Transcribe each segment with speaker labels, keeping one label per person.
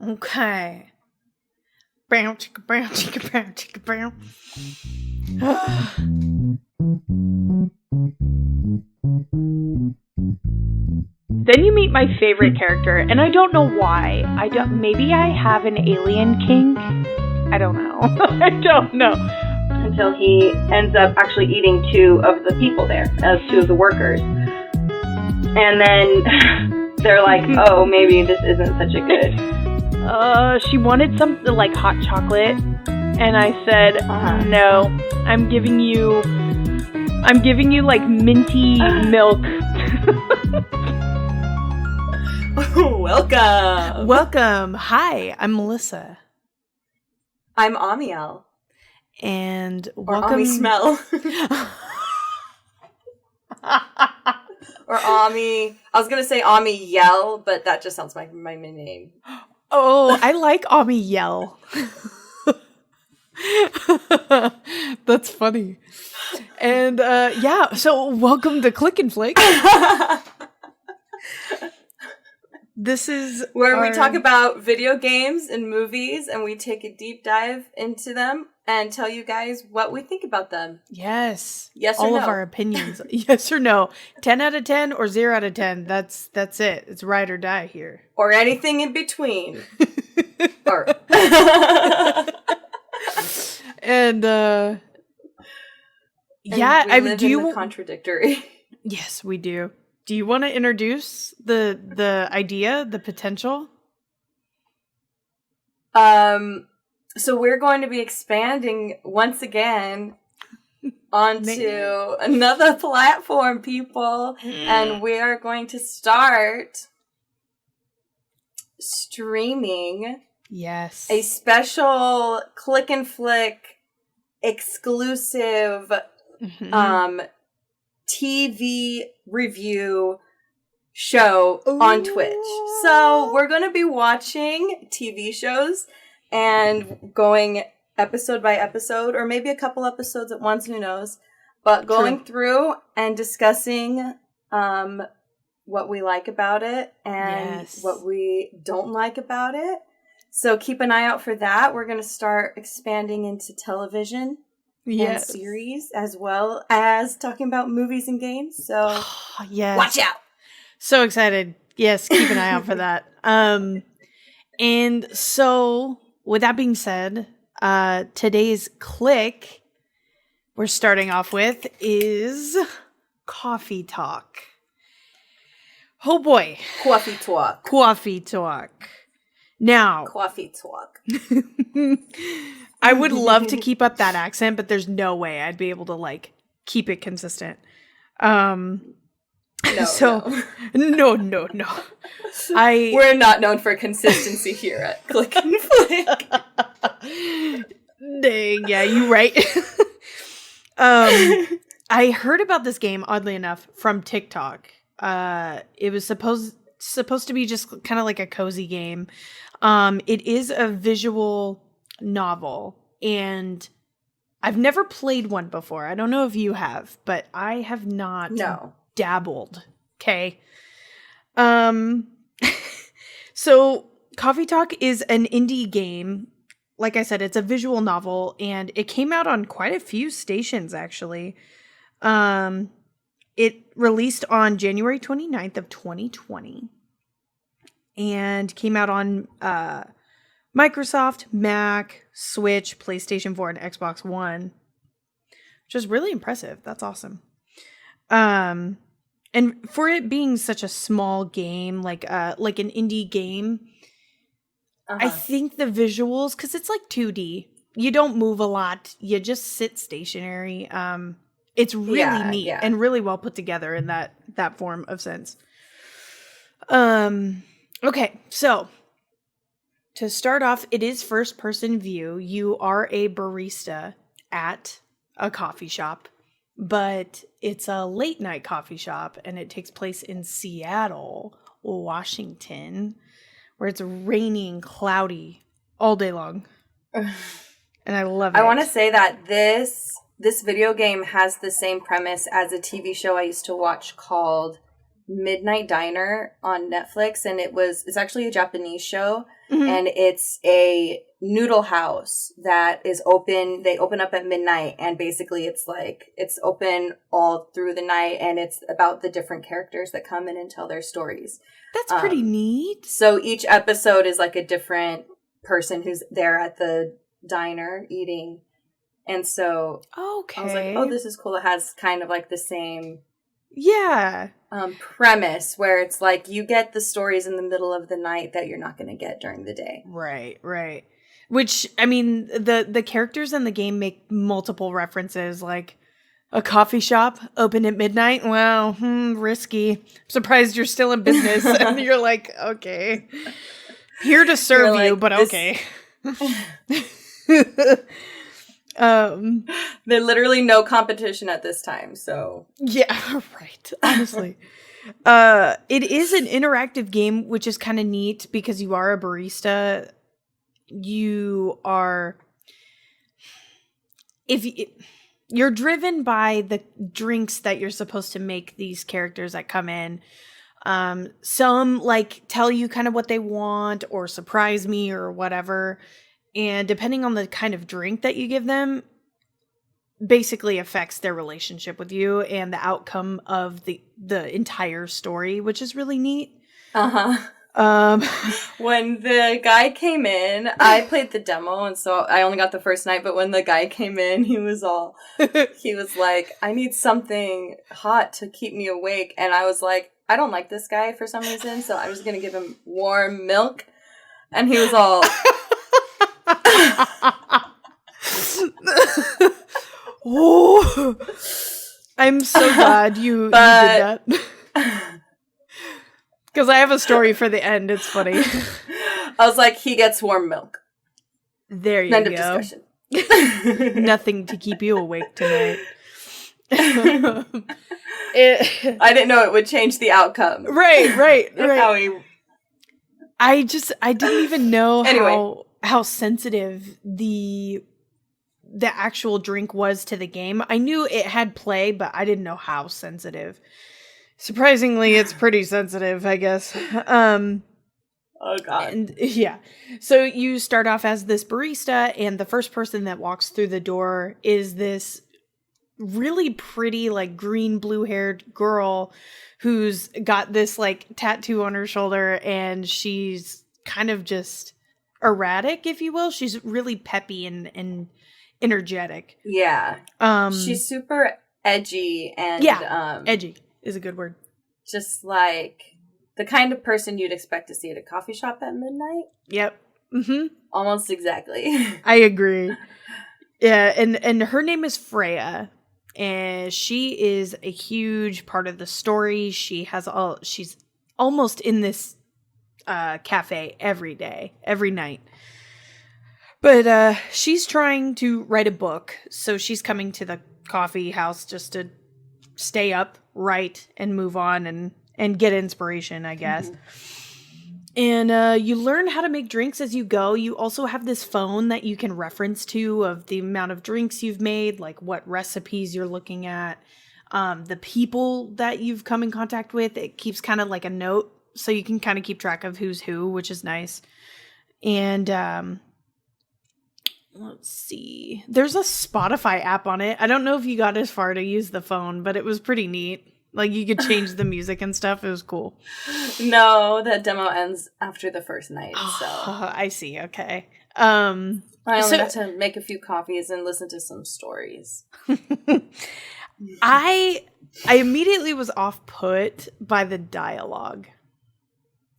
Speaker 1: Okay. Brown, chicka, brown, chicka, brown, chicka, brown. Then you meet my favorite character, and I don't know why. Maybe I have an alien kink? I don't know. I don't know.
Speaker 2: Until he ends up actually eating two of the people there, as two of the workers. And then they're like, oh, maybe this isn't such a good...
Speaker 1: She wanted something like hot chocolate, and I said, no, I'm giving you like minty milk.
Speaker 2: Welcome.
Speaker 1: Welcome. Hi, I'm Melissa.
Speaker 2: I'm Ammiel.
Speaker 1: And
Speaker 2: welcome. Or Ammi Smell. Or Ammi. I was going to say Ammi Yell, but that just sounds like my name.
Speaker 1: Oh, I like Ammi Yell. That's funny. And yeah, so welcome to Click and Flick. This is
Speaker 2: where we talk about video games and movies, and we take a deep dive into them and tell you guys what we think about them.
Speaker 1: Yes.
Speaker 2: Yes or
Speaker 1: all
Speaker 2: no.
Speaker 1: All of our opinions. Yes or no. 10 out of 10 or 0 out of 10. That's it. It's ride or die here.
Speaker 2: Or anything in between. Or
Speaker 1: and yeah,
Speaker 2: I live in the contradictory.
Speaker 1: Yes, we do. Do you want to introduce the idea, the potential?
Speaker 2: So we're going to be expanding once again onto another platform, people, and we are going to start streaming.
Speaker 1: Yes.
Speaker 2: A special Click and Flick exclusive TV review show on Twitch. So we're going to be watching TV shows and going episode by episode, or maybe a couple episodes at once, who knows, but going through and discussing what we like about it and what we don't like about it. So keep an eye out for that. We're going to start expanding into television and series, as well as talking about movies and games. So watch out.
Speaker 1: So excited. Yes, keep an eye out for that. And so with that being said, today's click we're starting off with is coffee talk. Oh boy.
Speaker 2: Coffee talk.
Speaker 1: Coffee talk. Now.
Speaker 2: Coffee talk.
Speaker 1: I would love to keep up that accent, but there's no way I'd be able to like keep it consistent. No.
Speaker 2: We're not known for consistency here at Click and Flick.
Speaker 1: Dang, yeah, you right. I heard about this game, oddly enough, from TikTok. It was supposed to be just kind of like a cozy game. It is a visual novel, and I've never played one before. I don't know if you have, but I have not dabbled. Okay. So Coffee Talk is an indie game. Like I said, it's a visual novel, and it came out on quite a few stations, actually. It released on January 29th of 2020 and came out on Microsoft, Mac, Switch, PlayStation 4, and Xbox One, which is really impressive. That's awesome. And for it being such a small game, like an indie game, I think the visuals, because it's like 2D, you don't move a lot. You just sit stationary. It's really neat and really well put together in that form of sense. Okay, so to start off, it is first person view. You are a barista at a coffee shop, but it's a late night coffee shop, and it takes place in Seattle, Washington, where it's raining, cloudy all day long. And I love it.
Speaker 2: I want to say that this video game has the same premise as a TV show I used to watch called Midnight Diner on Netflix, and it's actually a Japanese show,
Speaker 1: Mhm.
Speaker 2: and it's a noodle house that is open. They open up at midnight, and basically it's like it's open all through the night, and it's about the different characters that come in and tell their stories.
Speaker 1: That's pretty neat.
Speaker 2: So each episode is like a different person who's there at the diner eating. And so
Speaker 1: Okay.
Speaker 2: I was like, oh, this is cool. It has kind of like the same
Speaker 1: Yeah.
Speaker 2: premise where it's like you get the stories in the middle of the night that you're not going to get during the day.
Speaker 1: Right, right. Which, I mean, the characters in the game make multiple references, like a coffee shop open at midnight. Wow, risky. Surprised you're still in business. And you're like, okay. Here to serve
Speaker 2: You're
Speaker 1: you,
Speaker 2: like,
Speaker 1: but
Speaker 2: this-
Speaker 1: okay.
Speaker 2: There's literally no competition at this time, so
Speaker 1: Yeah, right. Honestly. It is an interactive game, which is kind of neat because you are a barista. You're driven by the drinks that you're supposed to make these characters that come in. Some like tell you kind of what they want or surprise me or whatever. And depending on the kind of drink that you give them, basically affects their relationship with you and the outcome of the entire story, which is really neat.
Speaker 2: When the guy came in, I played the demo, and so I only got the first night, but when the guy came in, he was like, I need something hot to keep me awake. And I was like, I don't like this guy for some reason, so I'm just going to give him warm milk. And he was all...
Speaker 1: Oh, I'm so glad you did that. Because I have a story for the end. It's funny.
Speaker 2: I was like, he gets warm milk.
Speaker 1: There you
Speaker 2: End
Speaker 1: go.
Speaker 2: of discussion.
Speaker 1: Nothing to keep you awake tonight.
Speaker 2: I didn't know it would change the outcome.
Speaker 1: Right.
Speaker 2: How he...
Speaker 1: I didn't even know
Speaker 2: Anyway.
Speaker 1: how sensitive the actual drink was to the game. I knew it had play, but I didn't know how sensitive. Surprisingly, it's pretty sensitive, I guess.
Speaker 2: Oh god.
Speaker 1: And yeah. So you start off as this barista, and the first person that walks through the door is this really pretty, like green, blue-haired girl who's got this like tattoo on her shoulder, and she's kind of just erratic, if you will. She's really peppy and energetic.
Speaker 2: Yeah. She's super edgy and
Speaker 1: edgy is a good word.
Speaker 2: Just like the kind of person you'd expect to see at a coffee shop at midnight.
Speaker 1: Yep. Mm-hmm.
Speaker 2: Almost exactly.
Speaker 1: I agree. Yeah, and her name is Freya, and she is a huge part of the story. She's almost in this cafe every day, every night. But she's trying to write a book, so she's coming to the coffee house just to stay up, write, and move on and get inspiration, I guess. Mm-hmm. And you learn how to make drinks as you go. You also have this phone that you can reference to of the amount of drinks you've made, like what recipes you're looking at, the people that you've come in contact with. It keeps kind of like a note, so you can kind of keep track of who's who, which is nice. And let's see. There's a Spotify app on it. I don't know if you got as far to use the phone, but it was pretty neat. Like, you could change the music and stuff. It was cool.
Speaker 2: No, that demo ends after the first night, so...
Speaker 1: I see. Okay.
Speaker 2: I only got to make a few coffees and listen to some stories.
Speaker 1: I immediately was off-put by the dialogue.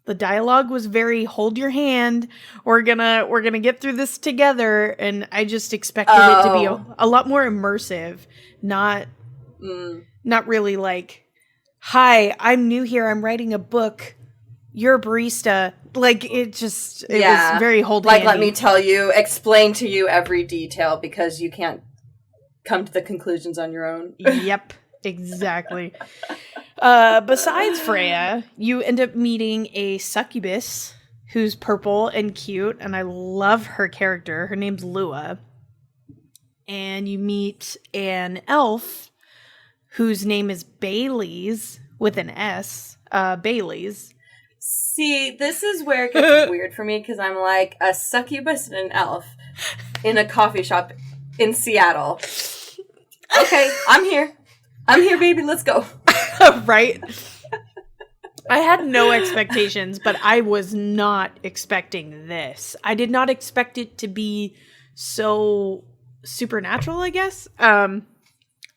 Speaker 1: The dialogue was very, hold your hand, we're gonna get through this together, and I just expected it to be a lot more immersive, not really like, hi, I'm new here, I'm writing a book, you're a barista. Like, it was very hold-handy.
Speaker 2: Like, let me explain to you every detail because you can't come to the conclusions on your own.
Speaker 1: Yep, exactly. Besides Freya, you end up meeting a succubus who's purple and cute, and I love her character. Her name's Lua. And you meet an elf whose name is Bailey's with an S. Bailey's.
Speaker 2: See, this is where it gets weird for me because I'm like a succubus and an elf in a coffee shop in Seattle. Okay, I'm here. I'm here, baby. Let's go.
Speaker 1: Right? I had no expectations, but I was not expecting this. I did not expect it to be so supernatural, I guess. I'm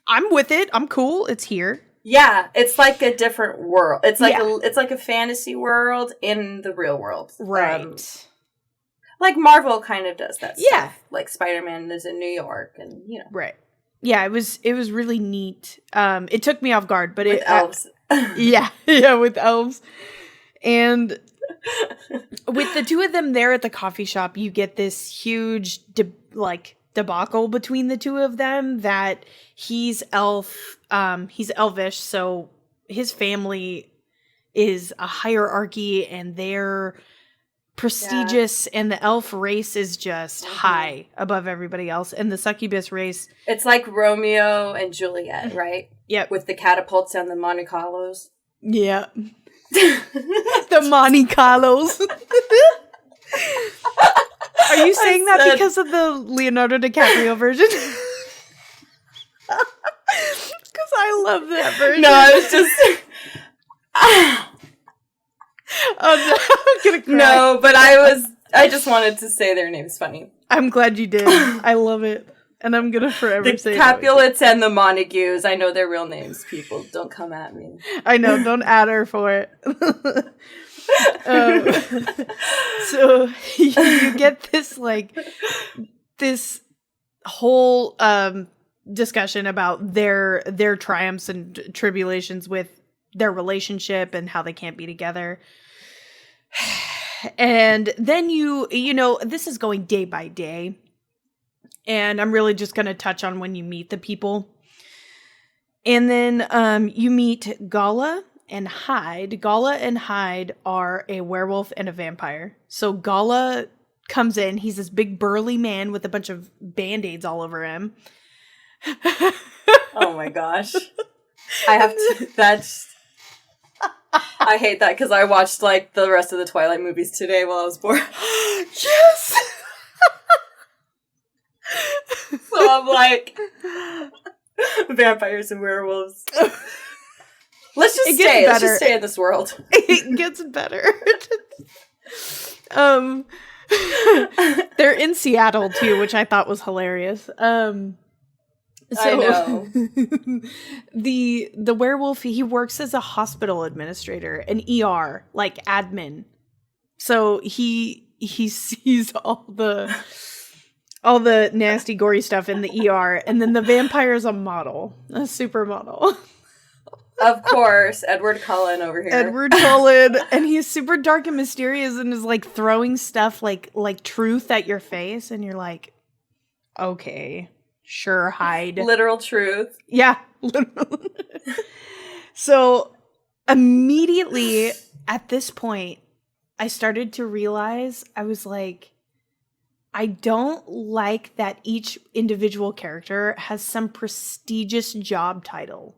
Speaker 1: with it. I'm cool. It's here.
Speaker 2: Yeah, it's like a different world. It's like it's like a fantasy world in the real world.
Speaker 1: Right.
Speaker 2: Like Marvel kind of does that stuff.
Speaker 1: Yeah.
Speaker 2: Like Spider-Man is in New York and, you know.
Speaker 1: Right. Yeah, it was really neat. It took me off guard, but
Speaker 2: with elves.
Speaker 1: Yeah, with elves. And with the two of them there at the coffee shop, you get this huge debacle between the two of them that he's elvish, so his family is a hierarchy and they're prestigious, and the elf race is just high above everybody else, and the succubus race,
Speaker 2: it's like Romeo and Juliet, right?
Speaker 1: Yep.
Speaker 2: With the catapults and the Monte Carlos.
Speaker 1: Yeah. The Monte Carlos. Are you saying that because of the Leonardo DiCaprio version? Because I love that version.
Speaker 2: No, I was just...
Speaker 1: Oh no, I'm gonna cry.
Speaker 2: No, but I just wanted to say their name's funny.
Speaker 1: I'm glad you did. I love it. And I'm gonna forever say
Speaker 2: the Capulets and the Montagues. I know their real names, people. Don't come at me.
Speaker 1: I know, don't add her for it. So you get this whole discussion about their triumphs and tribulations with their relationship and how they can't be together. And then you know, this is going day by day. And I'm really just going to touch on when you meet the people. And then you meet Gala and Hyde. Gala and Hyde are a werewolf and a vampire. So Gala comes in. He's this big burly man with a bunch of Band-Aids all over him.
Speaker 2: Oh my gosh. I hate that because I watched like the rest of the Twilight movies today while I was bored.
Speaker 1: Yes!
Speaker 2: So I'm like, vampires and werewolves. Let's just stay. Let's just stay in this world.
Speaker 1: It gets better. They're in Seattle too, which I thought was hilarious.
Speaker 2: I know.
Speaker 1: The werewolf, he works as a hospital administrator, an ER, like admin. So he sees all the nasty, gory stuff in the ER, and then the vampire is a model, a supermodel.
Speaker 2: Of course, Edward Cullen over here.
Speaker 1: Edward Cullen, and he's super dark and mysterious, and is like throwing stuff like truth at your face, and you're like, okay, sure, Hyde.
Speaker 2: Literal truth.
Speaker 1: Yeah, literally. So immediately at this point, I started to realize, I was like, I don't like that each individual character has some prestigious job title.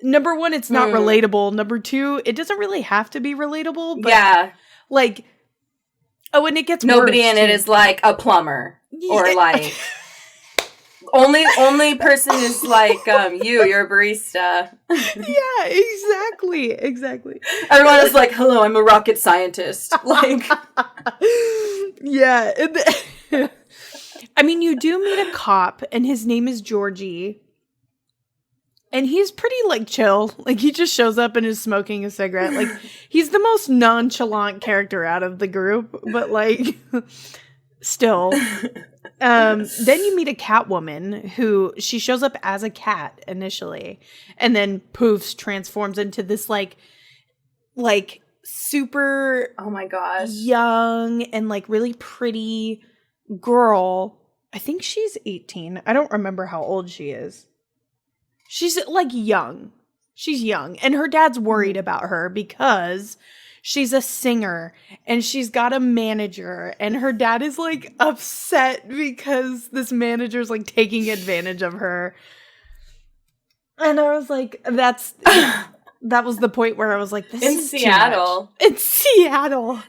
Speaker 1: Number one, it's not relatable. Number two, it doesn't really have to be relatable. But
Speaker 2: yeah.
Speaker 1: Like, oh, and it gets
Speaker 2: nobody
Speaker 1: worse,
Speaker 2: in it is like a plumber. Yeah. Or like... Only person is like you're a barista.
Speaker 1: Yeah, exactly.
Speaker 2: Everyone is like, hello, I'm a rocket scientist. Like,
Speaker 1: yeah. I mean, you do meet a cop, and his name is Georgie, and he's pretty like chill. Like, he just shows up and is smoking a cigarette. Like, he's the most nonchalant character out of the group, but like, still. Then you meet a Catwoman who she shows up as a cat initially, and then poofs transforms into this like super,
Speaker 2: oh my gosh,
Speaker 1: young and like really pretty girl. I think she's 18. I don't remember how old she is. She's like young. She's young, and her dad's worried about her because she's a singer and she's got a manager, and her dad is like upset because this manager's like taking advantage of her. And I was like, that's That was the point where I was like, this
Speaker 2: in
Speaker 1: is
Speaker 2: Seattle.
Speaker 1: Too much. In Seattle.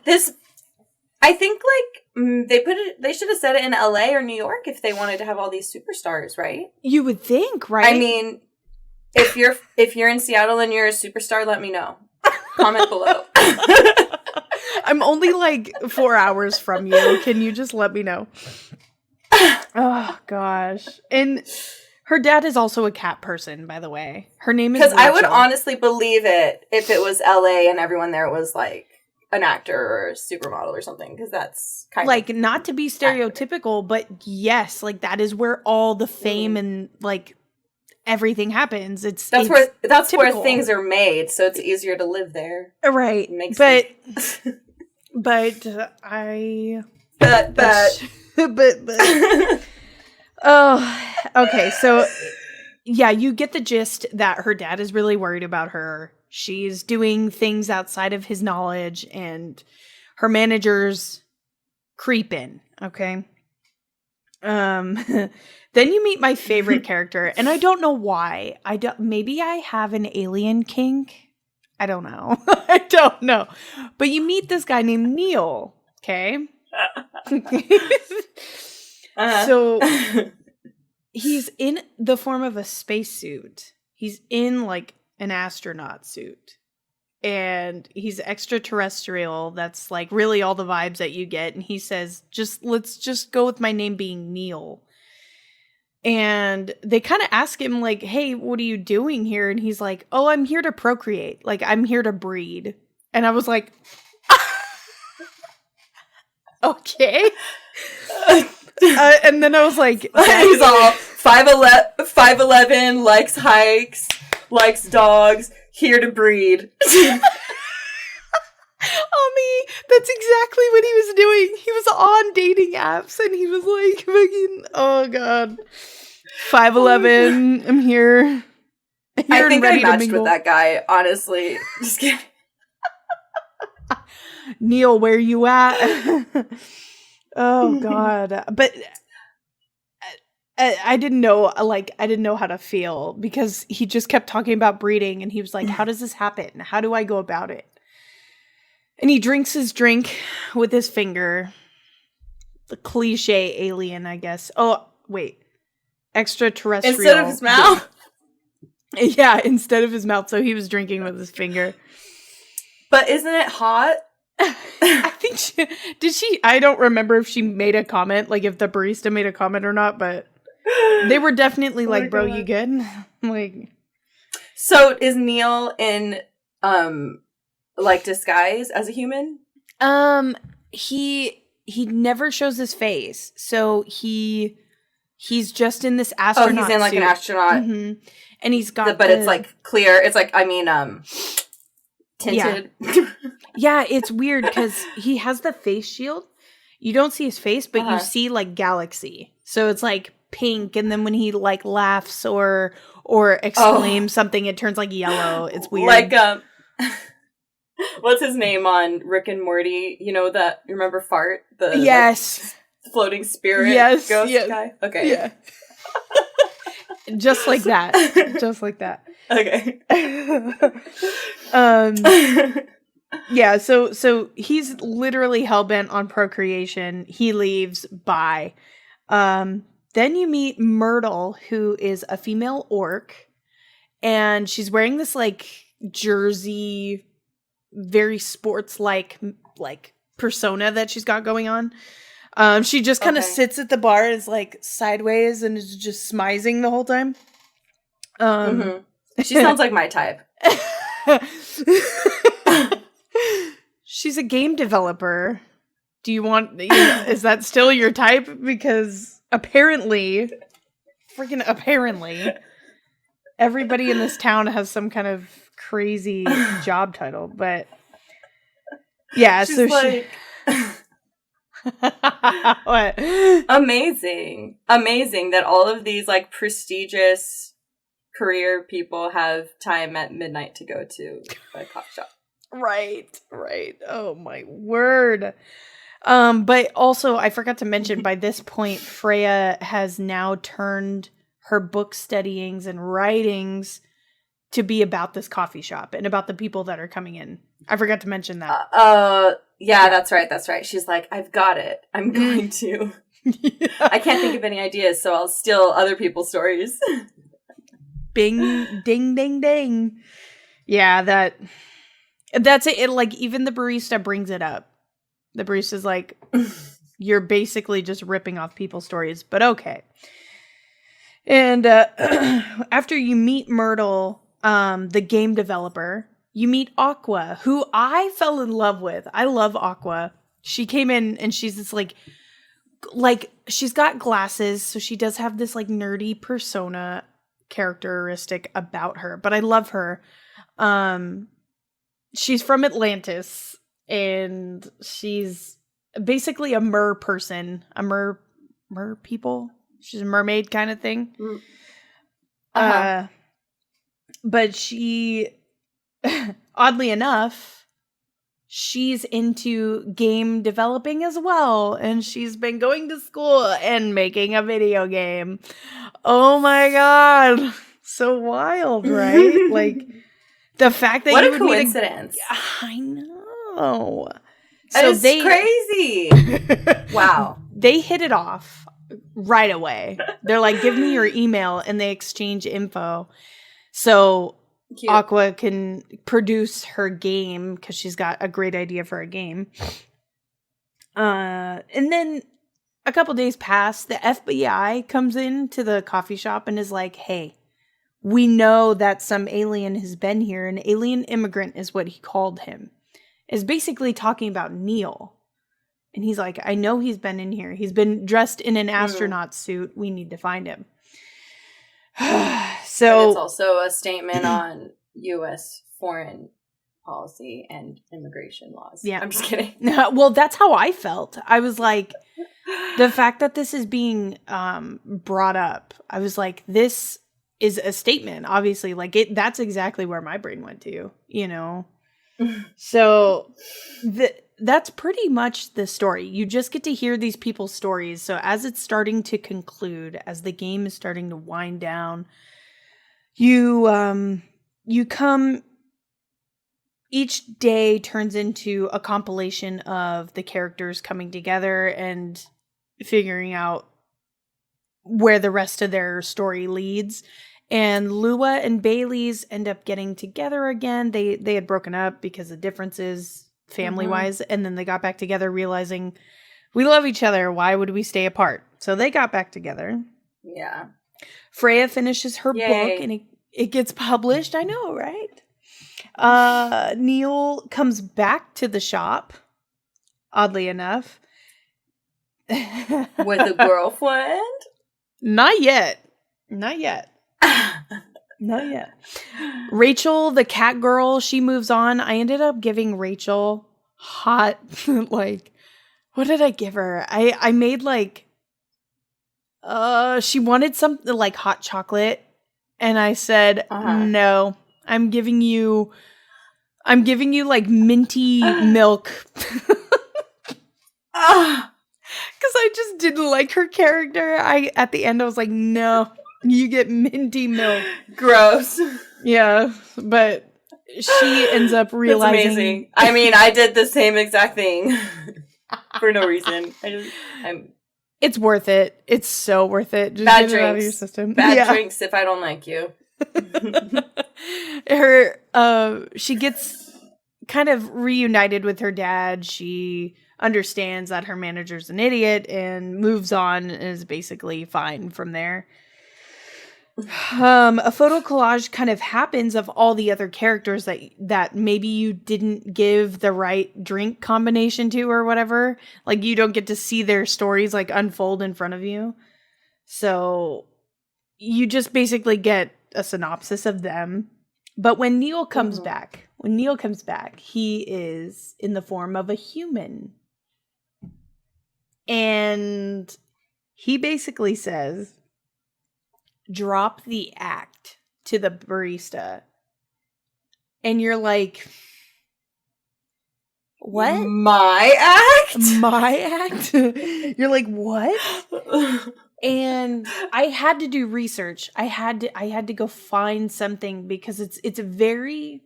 Speaker 2: I think they should have said it in LA or New York if they wanted to have all these superstars, right?
Speaker 1: You would think, right?
Speaker 2: I mean, if you're in Seattle and you're a superstar, let me know. Comment below.
Speaker 1: I'm only like 4 hours from you. Can you just let me know? Oh gosh. And her dad is also a cat person, by the way. Her name is
Speaker 2: Because I would
Speaker 1: Rachel.
Speaker 2: honestly believe it if it was LA and everyone there was like an actor or a supermodel or something, because that's kind
Speaker 1: like
Speaker 2: of
Speaker 1: not to be stereotypical, but yes, like that is where all the fame and like everything happens. That's
Speaker 2: where things are made, so it's easier to live there.
Speaker 1: Right. But oh, okay. So yeah, you get the gist that her dad is really worried about her. She's doing things outside of his knowledge, and her manager's creeping. Okay. Then you meet my favorite character, and I don't know why. Maybe I have an alien kink. I don't know. I don't know. But you meet this guy named Neil. Okay. So he's in the form of a spacesuit. He's in like an astronaut suit. And he's extraterrestrial. That's like really all the vibes that you get. And he says, let's just go with my name being Neil. And they kind of ask him like, hey, what are you doing here? And he's like, oh, I'm here to procreate. Like, I'm here to breed. And I was like, okay. And then I was like,
Speaker 2: he's all 5'11", likes hikes, likes dogs, here to breed.
Speaker 1: That's exactly what he was doing. He was on dating apps and he was like, fucking, oh god, 5'11", I'm here.
Speaker 2: I think I matched with that guy, honestly. Just kidding.
Speaker 1: Neil, where you at? Oh god. But I didn't know how to feel, because he just kept talking about breeding, and he was like, how does this happen? How do I go about it? And he drinks his drink with his finger. The cliche alien, I guess. Oh, wait. Extraterrestrial.
Speaker 2: Instead of his mouth?
Speaker 1: Yeah, instead of his mouth. So he was drinking with his finger.
Speaker 2: But isn't it hot?
Speaker 1: I think I don't remember if she made a comment, like if the barista made a comment or not, but they were definitely like, bro, you good? Like,
Speaker 2: so is Neil in, like disguise as a human?
Speaker 1: He never shows his face, so he's just in this astronaut.
Speaker 2: Oh, he's in like
Speaker 1: suit.
Speaker 2: an astronaut,
Speaker 1: and he's got.
Speaker 2: But it's like clear. It's like tinted.
Speaker 1: Yeah, it's weird because he has the face shield. You don't see his face, but you see like galaxy. So it's like pink, and then when he like laughs or exclaims something, it turns like yellow. It's weird.
Speaker 2: Like what's his name on Rick and Morty? You know that? You remember Fart? The
Speaker 1: yes,
Speaker 2: like, floating spirit. Ghost guy. Okay.
Speaker 1: Yeah. Just like that. Just like that.
Speaker 2: Okay.
Speaker 1: Yeah, so he's literally hellbent on procreation. He leaves. Bye. Then you meet Myrtle, who is a female orc, and she's wearing this like jersey, very sports-like persona that she's got going on. She just kind of sits at the bar and is like sideways and is just smizing the whole time.
Speaker 2: She sounds like my type.
Speaker 1: She's a game developer. Do you want, is that still your type? Because apparently, everybody in this town has some kind of crazy job title, but yeah,
Speaker 2: she's
Speaker 1: so
Speaker 2: like...
Speaker 1: What?
Speaker 2: Amazing that all of these like prestigious career people have time at midnight to go to a coffee shop.
Speaker 1: Right. Oh my word. But also I forgot to mention, by this point Freya has now turned her book studyings and writings to be about this coffee shop and about the people that are coming in. I forgot to mention that.
Speaker 2: Yeah, that's right. She's like, I've got it. I'm going to.
Speaker 1: Yeah.
Speaker 2: I can't think of any ideas, so I'll steal other people's stories.
Speaker 1: Bing, ding, ding, ding. Yeah, that's it. Like, even the barista brings it up. The barista's like, you're basically just ripping off people's stories, but okay. And after you meet Myrtle, the game developer, you meet Aqua, who I fell in love with. I love Aqua. She came in and she's this like she's got glasses, so she does have this like nerdy persona characteristic about her, but I love her. She's from Atlantis, and she's basically a mer person, a mer people. She's a mermaid kind of thing. But she, oddly enough, she's into game developing as well, and she's been going to school and making a video game. Oh my god, so wild, right? Like, the fact that
Speaker 2: what
Speaker 1: you
Speaker 2: a
Speaker 1: would
Speaker 2: coincidence!
Speaker 1: I know.
Speaker 2: So it's crazy. Wow,
Speaker 1: they hit it off right away. They're like, "Give me your email," and they exchange info. So cute. Aqua can produce her game because she's got a great idea for a game. And then a couple days pass. The FBI comes into the coffee shop and is like, "Hey, we know that some alien has been here. An alien immigrant is what he called him. Is basically talking about Neil." And he's like, "I know he's been in here. He's been dressed in an astronaut suit. We need to find him." So
Speaker 2: but it's also a statement on U.S. foreign policy and immigration laws.
Speaker 1: Yeah.
Speaker 2: I'm just kidding.
Speaker 1: Well, that's how I felt. I was like, the fact that this is being brought up, I was like, this is a statement, obviously. Like, that's exactly where my brain went to, you know? So that's pretty much the story. You just get to hear these people's stories. So as it's starting to conclude, as the game is starting to wind down, you come, each day turns into a compilation of the characters coming together and figuring out where the rest of their story leads. And Lua and Bailey's end up getting together again. They had broken up because of differences family-wise, and then they got back together realizing we love each other. Why would we stay apart? So they got back together.
Speaker 2: Yeah.
Speaker 1: Freya finishes her book and it gets published. I know, right? Neil comes back to the shop, oddly enough.
Speaker 2: With a girlfriend?
Speaker 1: Not yet. Not yet. Rachel, the cat girl, she moves on. I ended up giving Rachel hot, like, what did I give her? I made like, she wanted something like hot chocolate. And I said, no, I'm giving you like minty milk. Because I just didn't like her character. At the end, I was like, no, you get minty milk.
Speaker 2: Gross.
Speaker 1: Yeah, but she ends up realizing.
Speaker 2: That's amazing. I mean, I did the same exact thing for no reason.
Speaker 1: It's worth it. It's so worth it. Just
Speaker 2: bad
Speaker 1: get it out of
Speaker 2: drinks.
Speaker 1: your system.
Speaker 2: Bad drinks if I don't like you.
Speaker 1: She gets kind of reunited with her dad. She understands that her manager's an idiot and moves on and is basically fine from there. A photo collage kind of happens of all the other characters that maybe you didn't give the right drink combination to or whatever. Like, you don't get to see their stories like unfold in front of you. So you just basically get a synopsis of them. But when Neil comes back, he is in the form of a human. And he basically says, drop the act to the barista. And you're like, what?
Speaker 2: My act?
Speaker 1: My act? You're like, what? And I had to do research. I had to go find something because it's a very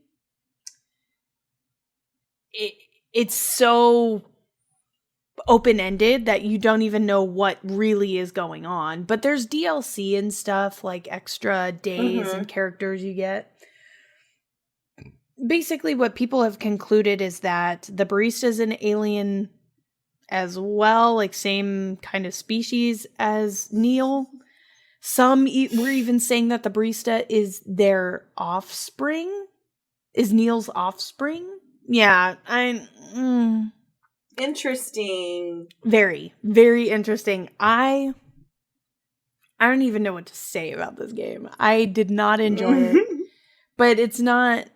Speaker 1: it's so open-ended that you don't even know what really is going on. But there's DLC and stuff, like extra days and characters you get. Basically, what people have concluded is that the barista is an alien as well, like same kind of species as Neil. Some were even saying that the barista is their offspring. Is Neil's offspring? Yeah,
Speaker 2: Interesting.
Speaker 1: Very, very interesting. I don't even know what to say about this game. I did not enjoy it. But it's not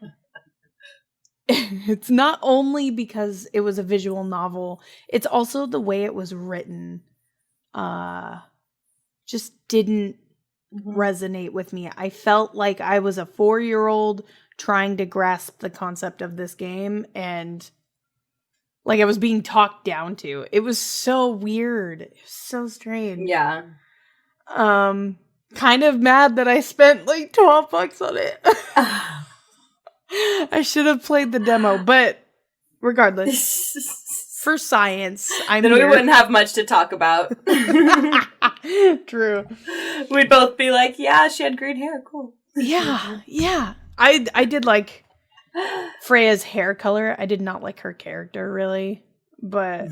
Speaker 1: it's not only because it was a visual novel, it's also the way it was written. Just didn't resonate with me. I felt like I was a 4-year-old trying to grasp the concept of this game, and like I was being talked down to. It was so weird. It was so strange.
Speaker 2: Yeah.
Speaker 1: Kind of mad that I spent like $12 on it. I should have played the demo, but regardless, for science,
Speaker 2: then we wouldn't have much to talk about.
Speaker 1: True.
Speaker 2: We'd both be like, yeah, she had great hair. Cool.
Speaker 1: Yeah. I did like Freya's hair color. I did not like her character, really. But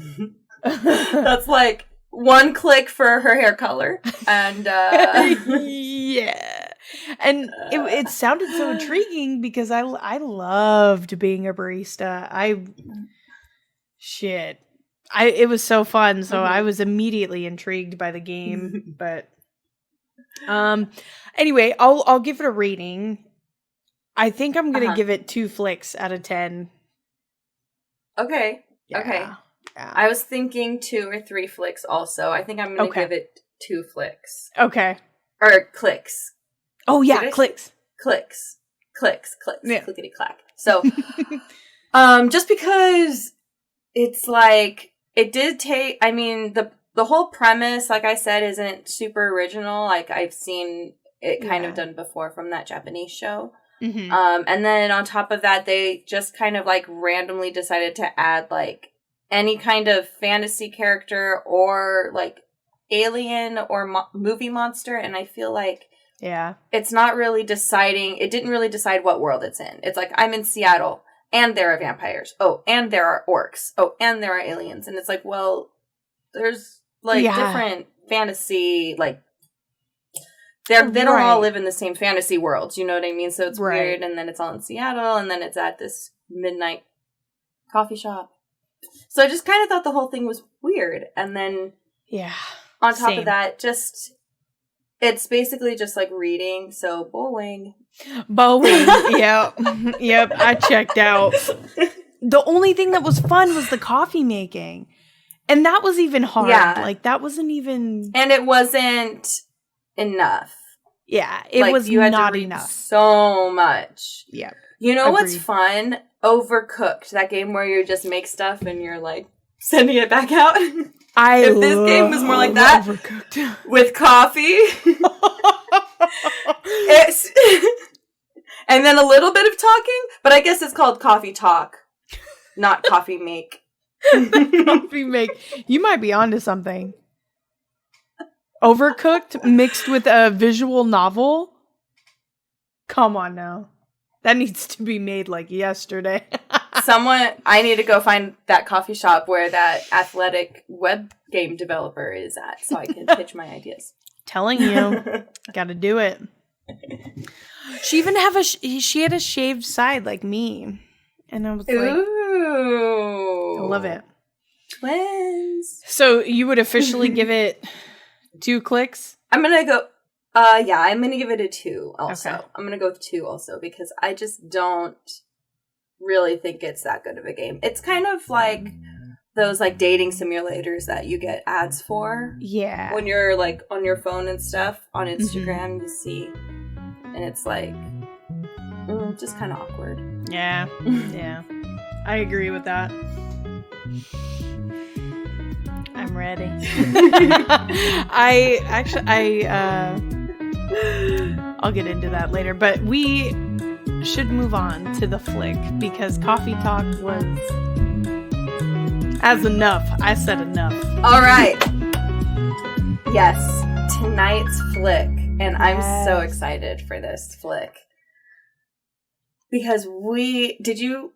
Speaker 2: that's like one click for her hair color. And
Speaker 1: yeah. And it sounded so intriguing because I loved being a barista. It was so fun. So I was immediately intrigued by the game. But anyway, I'll give it a rating. I think I'm gonna give it 2 flicks out of 10.
Speaker 2: Okay.
Speaker 1: Yeah.
Speaker 2: Okay. Yeah. I was thinking 2 or 3 flicks also. I think I'm gonna give it 2 flicks.
Speaker 1: Okay.
Speaker 2: Or clicks.
Speaker 1: Oh yeah, clicks.
Speaker 2: Clicks.
Speaker 1: Yeah.
Speaker 2: Clickety clack. So just because it's like it did take, I mean, the whole premise, like I said, isn't super original. Like I've seen it kind of done before from that Japanese show.
Speaker 1: Mm-hmm.
Speaker 2: And then on top of that, they just kind of like randomly decided to add like any kind of fantasy character or like alien or movie monster. And I feel like it's not really deciding. It didn't really decide what world it's in. It's like, I'm in Seattle and there are vampires. Oh, and there are orcs. Oh, and there are aliens. And it's like, well, there's like different fantasy, like they don't all live in the same fantasy world. You know what I mean? So it's weird. And then it's all in Seattle and then it's at this midnight coffee shop. So I just kind of thought the whole thing was weird. And then on top of that, it's basically just like reading. So bowling.
Speaker 1: Yep. I checked out. The only thing that was fun was the coffee making. And that was even hard. Yeah. Like that wasn't even.
Speaker 2: And it wasn't enough.
Speaker 1: Yeah. It was
Speaker 2: you had
Speaker 1: not
Speaker 2: to read
Speaker 1: enough.
Speaker 2: So much.
Speaker 1: Yeah.
Speaker 2: You know what's fun? Overcooked. That game where you just make stuff and you're like sending it back out. If this game was more like that,
Speaker 1: Overcooked.
Speaker 2: With coffee, and then a little bit of talking, but I guess it's called coffee talk, not coffee make.
Speaker 1: Coffee make. You might be onto something. Overcooked mixed with a visual novel? Come on now. That needs to be made like yesterday.
Speaker 2: I need to go find that coffee shop where that athletic web game developer is at so I can pitch my ideas.
Speaker 1: Telling you. Gotta do it. She even she had a shaved side like me. And I was like,
Speaker 2: ooh.
Speaker 1: I love it.
Speaker 2: Twins.
Speaker 1: So you would officially give it 2 clicks?
Speaker 2: I'm gonna go, I'm gonna give it a 2 also.
Speaker 1: Okay.
Speaker 2: I'm gonna go with 2 also because I just don't really think it's that good of a game. It's kind of like those like dating simulators that you get ads for.
Speaker 1: Yeah.
Speaker 2: When you're like on your phone and stuff on Instagram, you see, and it's like just kind of awkward.
Speaker 1: Yeah. Yeah. I agree with that. I'm ready. I'll get into that later, but we should move on to the flick because coffee talk was enough. I said enough.
Speaker 2: All right. Yes, tonight's flick, and I'm so excited for this flick because did you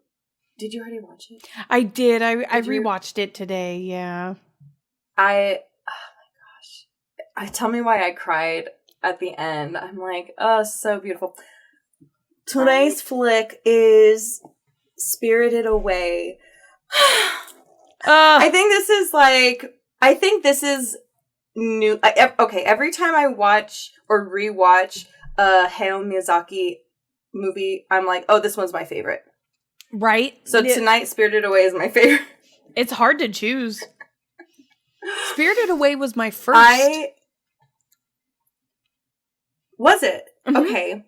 Speaker 2: already watch it?
Speaker 1: I did. I rewatched it today. Yeah.
Speaker 2: Oh my gosh! Tell me why I cried at the end. I'm like, oh, so beautiful. Tonight's flick is Spirited Away. I think this is new. Okay, every time I watch or rewatch a Hayao Miyazaki movie, I'm like, oh, this one's my favorite.
Speaker 1: Right?
Speaker 2: So tonight, Spirited Away is my favorite.
Speaker 1: It's hard to choose. Spirited Away was my first.
Speaker 2: Was it?
Speaker 1: Mm-hmm.
Speaker 2: Okay.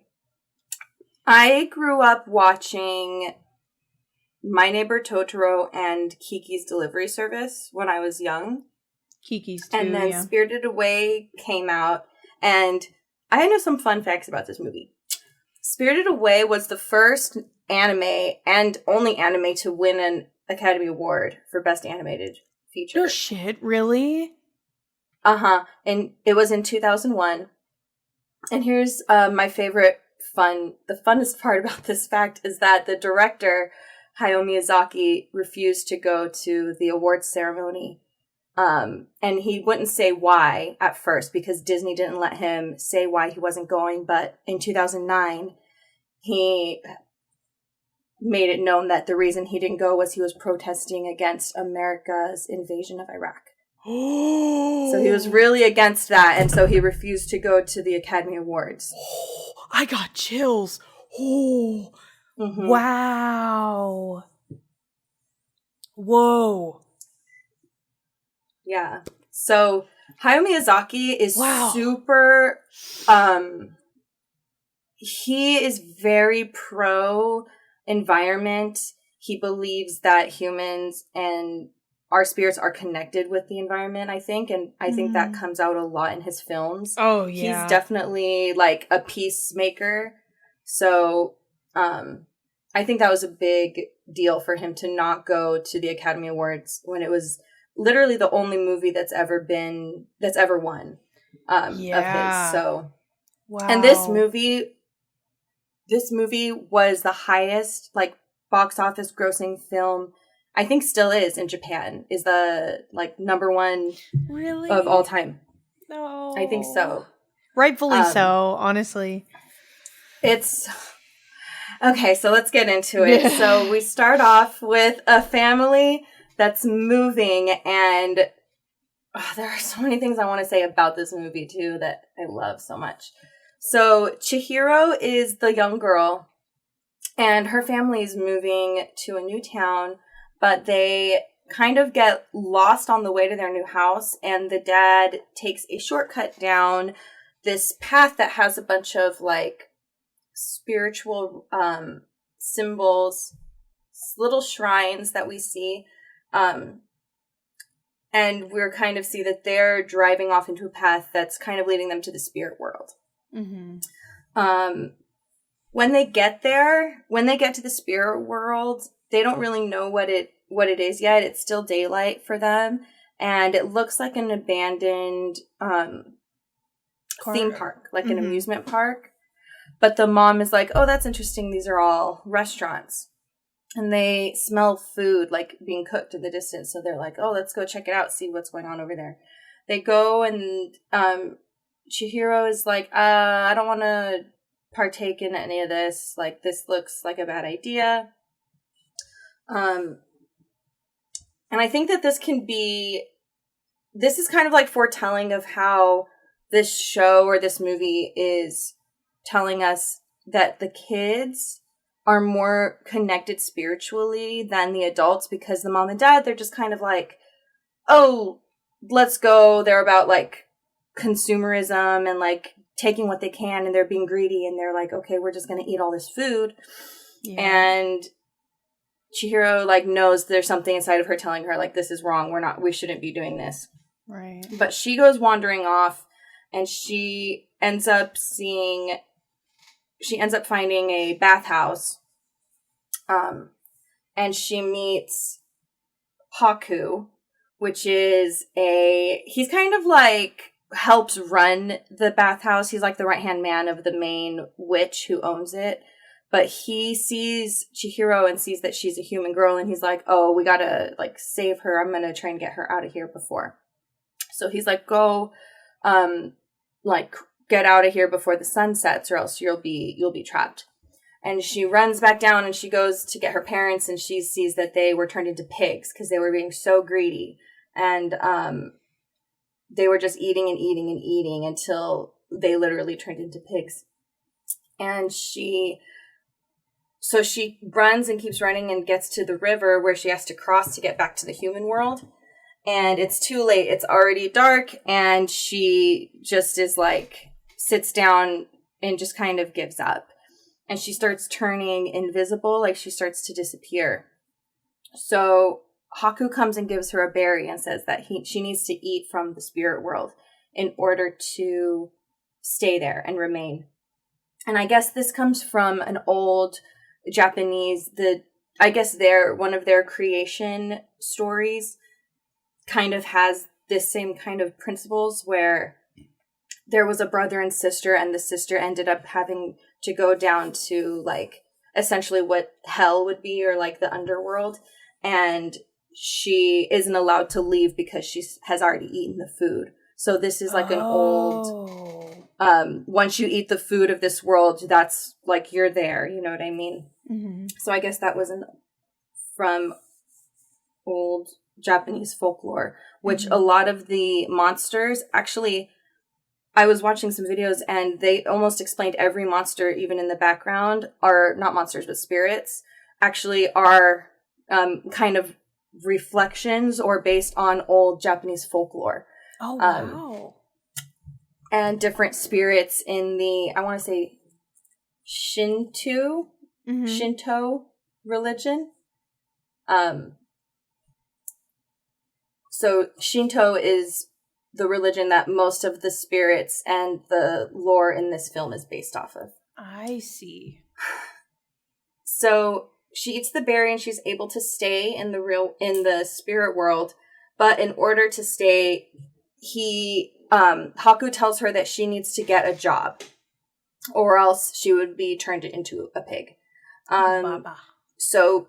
Speaker 2: I grew up watching My Neighbor Totoro and Kiki's Delivery Service when I was young.
Speaker 1: Kiki's too,
Speaker 2: and then Spirited Away came out, and I know some fun facts about this movie. Spirited Away was the first anime and only anime to win an Academy Award for Best Animated Feature.
Speaker 1: No shit, really?
Speaker 2: Uh-huh. And it was in 2001. And here's my favorite the funnest part about this fact is that the director, Hayao Miyazaki, refused to go to the awards ceremony. And he wouldn't say why at first because Disney didn't let him say why he wasn't going. But in 2009, he made it known that the reason he didn't go was he was protesting against America's invasion of Iraq. So he was really against that, and so he refused to go to the Academy Awards.
Speaker 1: I got chills. Oh, mm-hmm. Wow. Whoa.
Speaker 2: Yeah. So Hayao Miyazaki is super, he is very pro-environment. He believes that humans and our spirits are connected with the environment, I think. And I think that comes out a lot in his films.
Speaker 1: Oh, yeah.
Speaker 2: He's definitely like a peacemaker. So I think that was a big deal for him to not go to the Academy Awards when it was literally the only movie that's ever won of his. So, wow. And this movie was the highest like box office grossing film, I think still is in Japan, is the like number one
Speaker 1: really
Speaker 2: of all time.
Speaker 1: No.
Speaker 2: I think so.
Speaker 1: Rightfully so, honestly.
Speaker 2: It's okay, so let's get into it. So we start off with a family that's moving, and there are so many things I want to say about this movie too that I love so much. So Chihiro is the young girl, and her family is moving to a new town, but they kind of get lost on the way to their new house, and the dad takes a shortcut down this path that has a bunch of like spiritual symbols, little shrines that we see. And we're kind of see that they're driving off into a path that's kind of leading them to the spirit world. Mm-hmm. When they get there, when they get to the spirit world, they don't really know what it is yet. It's still daylight for them, and it looks like an abandoned theme park, like an amusement park. But the mom is like, "Oh, that's interesting. These are all restaurants." And they smell food like being cooked in the distance. So they're like, oh, let's go check it out, see what's going on over there. They go, and Chihiro is like, I don't want to partake in any of this. Like, this looks like a bad idea. And I think that this is kind of like foretelling of how this show or this movie is telling us that the kids are more connected spiritually than the adults, because the mom and dad, they're just kind of like, oh, let's go. They're about like consumerism and like taking what they can, and they're being greedy, and they're like, okay, we're just going to eat all this food. Yeah. And Chihiro like knows there's something inside of her telling her like, this is wrong. We shouldn't be doing this.
Speaker 1: Right.
Speaker 2: But she goes wandering off, and she ends up finding a bathhouse. And she meets Haku, which is he's kind of like helps run the bathhouse. He's like the right-hand man of the main witch who owns it. But he sees Chihiro and sees that she's a human girl, and he's like, oh, we gotta, like, save her. I'm gonna try and get her out of here before. So he's like, go, get out of here before the sun sets, or else you'll be trapped. And she runs back down, and she goes to get her parents, and she sees that they were turned into pigs because they were being so greedy. And they were just eating and eating and eating until they literally turned into pigs. And she runs and keeps running and gets to the river where she has to cross to get back to the human world. And it's too late. It's already dark. And she just is like, sits down and just kind of gives up. And she starts turning invisible, like she starts to disappear. So Haku comes and gives her a berry and says that she needs to eat from the spirit world in order to stay there and remain. And I guess this comes from an old Japanese, one of their creation stories kind of has this same kind of principles where there was a brother and sister, and the sister ended up having to go down to, like, essentially what hell would be, or like the underworld, and she isn't allowed to leave because she has already eaten the food. So this is like an old, once you eat the food of this world, that's like, you're there, you know what I mean?
Speaker 1: Mm-hmm.
Speaker 2: So I guess that was from old Japanese folklore, which a lot of the monsters, actually, I was watching some videos and they almost explained every monster, even in the background, are not monsters, but spirits, actually are kind of reflections or based on old Japanese folklore.
Speaker 1: Oh, wow.
Speaker 2: And different spirits in the, I want to say, Shinto religion. So Shinto is the religion that most of the spirits and the lore in this film is based off of.
Speaker 1: I see.
Speaker 2: So she eats the berry and she's able to stay in the spirit world, but in order to stay, Haku tells her that she needs to get a job, or else she would be turned into a pig. So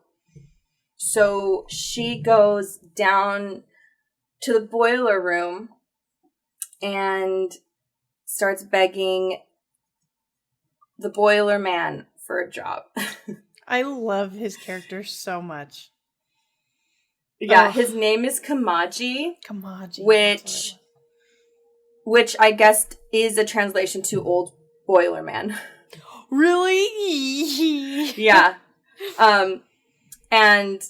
Speaker 2: she goes down to the boiler room and starts begging the boiler man for a job.
Speaker 1: I love his character so much.
Speaker 2: Yeah, his name is Kamaji. Which I guess is a translation to Old Boiler Man.
Speaker 1: Really?
Speaker 2: Yeah. And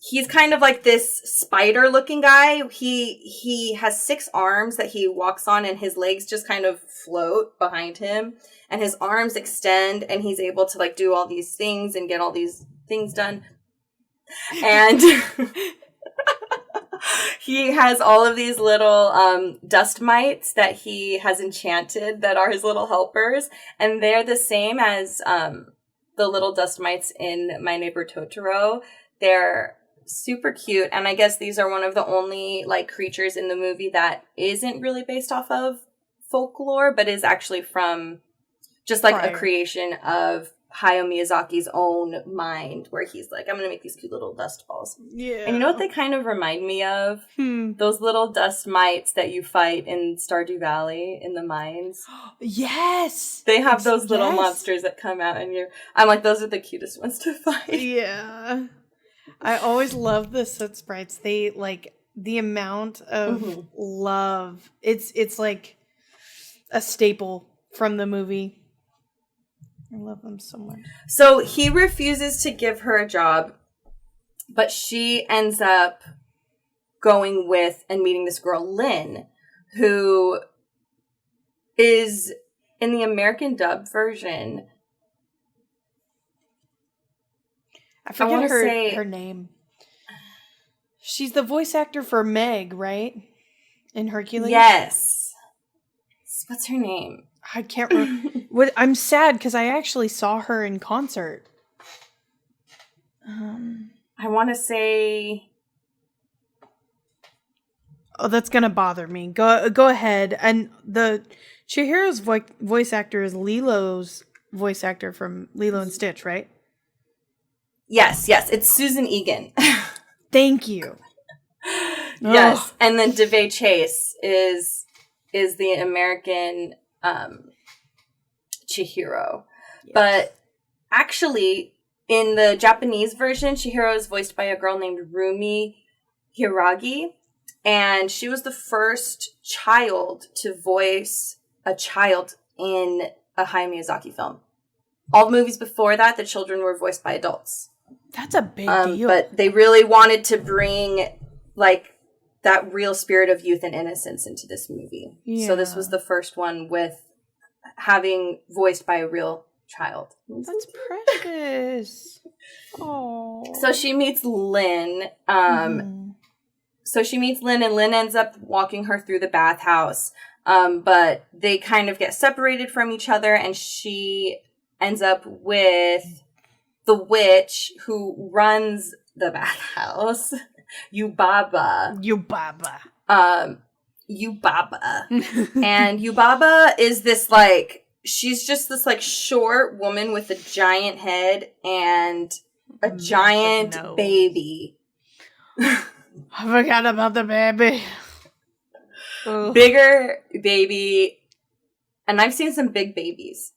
Speaker 2: he's kind of like this spider-looking guy. He has 6 arms that he walks on, and his legs just kind of float behind him. And his arms extend, and he's able to, like, do all these things and get all these things done. And he has all of these little dust mites that he has enchanted that are his little helpers. And they're the same as the little dust mites in My Neighbor Totoro. They're super cute. And I guess these are one of the only, like, creatures in the movie that isn't really based off of folklore, but is actually from just, like, a creation of Hayao Miyazaki's own mind, where he's like, I'm going to make these cute little dust balls.
Speaker 1: Yeah.
Speaker 2: And you know what they kind of remind me of? Those little dust mites that you fight in Stardew Valley in the mines.
Speaker 1: Yes!
Speaker 2: They have those little monsters that come out, and I'm like, those are the cutest ones to fight.
Speaker 1: Yeah. I always love the soot sprites. They, like, the amount of love. It's like a staple from the movie. I love them so much.
Speaker 2: So he refuses to give her a job, but she ends up going with and meeting this girl, Lynn, who is in the American dub version.
Speaker 1: I forget her name. She's the voice actor for Meg, right? in Hercules?
Speaker 2: Yes. What's her name?
Speaker 1: I can't remember. I'm sad because I actually saw her in concert.
Speaker 2: I want to say...
Speaker 1: Oh, that's gonna bother me. Go ahead. And the Chihiro's voice actor is Lilo's voice actor from Lilo and Stitch, right?
Speaker 2: Yes. It's Susan Egan.
Speaker 1: Thank you.
Speaker 2: Yes.
Speaker 1: Ugh.
Speaker 2: And then DeVay Chase is the American Chihiro.
Speaker 1: Yes.
Speaker 2: But actually, in the Japanese version, Chihiro is voiced by a girl named Rumi Hiragi. And she was the first child to voice a child in a Hayao Miyazaki film. All the movies before that, the children were voiced by adults.
Speaker 1: That's a big deal.
Speaker 2: But they really wanted to bring, like, that real spirit of youth and innocence into this movie.
Speaker 1: Yeah.
Speaker 2: So this was the first one with having voiced by a real child.
Speaker 1: That's precious. Oh.
Speaker 2: So she meets Lynn. So she meets Lynn, and Lynn ends up walking her through the bathhouse. But they kind of get separated from each other, and she ends up with the witch who runs the bathhouse, Yubaba. And Yubaba is this, like, she's just this, like, short woman with a giant head and a giant baby.
Speaker 1: I forgot about the baby. Ugh.
Speaker 2: Bigger baby. And I've seen some big babies.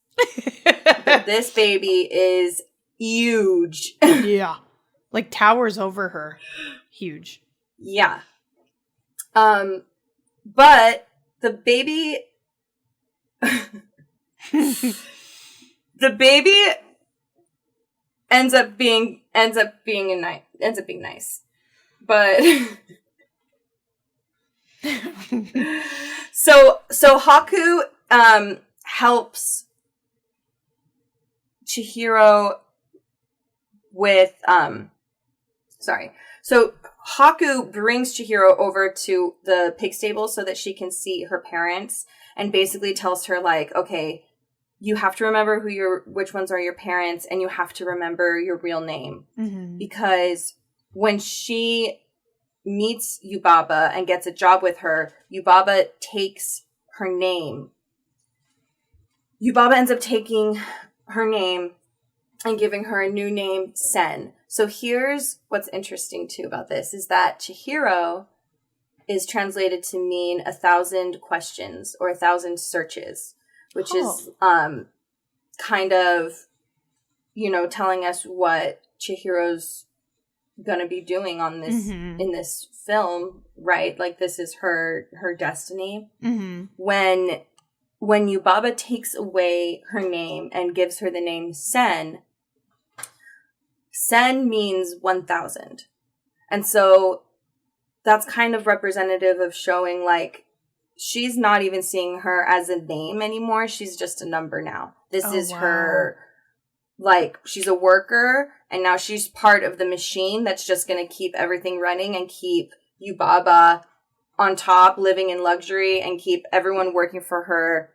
Speaker 2: But this baby is huge.
Speaker 1: Yeah. Like towers over her. Huge.
Speaker 2: Yeah. But the baby ends up being nice. But so Haku helps Chihiro with So Haku brings Chihiro over to the pig stable so that she can see her parents, and basically tells her, like, okay, you have to remember which ones are your parents, and you have to remember your real name.
Speaker 1: Mm-hmm.
Speaker 2: Because when she meets Yubaba and gets a job with her, Yubaba takes her name. Yubaba ends up taking her name and giving her a new name, Sen. So here's what's interesting too about this is that Chihiro is translated to mean 1,000 questions or 1,000 searches, which is kind of, telling us what Chihiro's gonna be doing on this in this film, right? Like, this is her destiny.
Speaker 1: Mm-hmm.
Speaker 2: When Yubaba takes away her name and gives her the name Sen means 1,000. And so that's kind of representative of showing, like, she's not even seeing her as a name anymore. She's just a number now. This is her, like, she's a worker, and now she's part of the machine that's just going to keep everything running and keep Yubaba on top, living in luxury, and keep everyone working for her,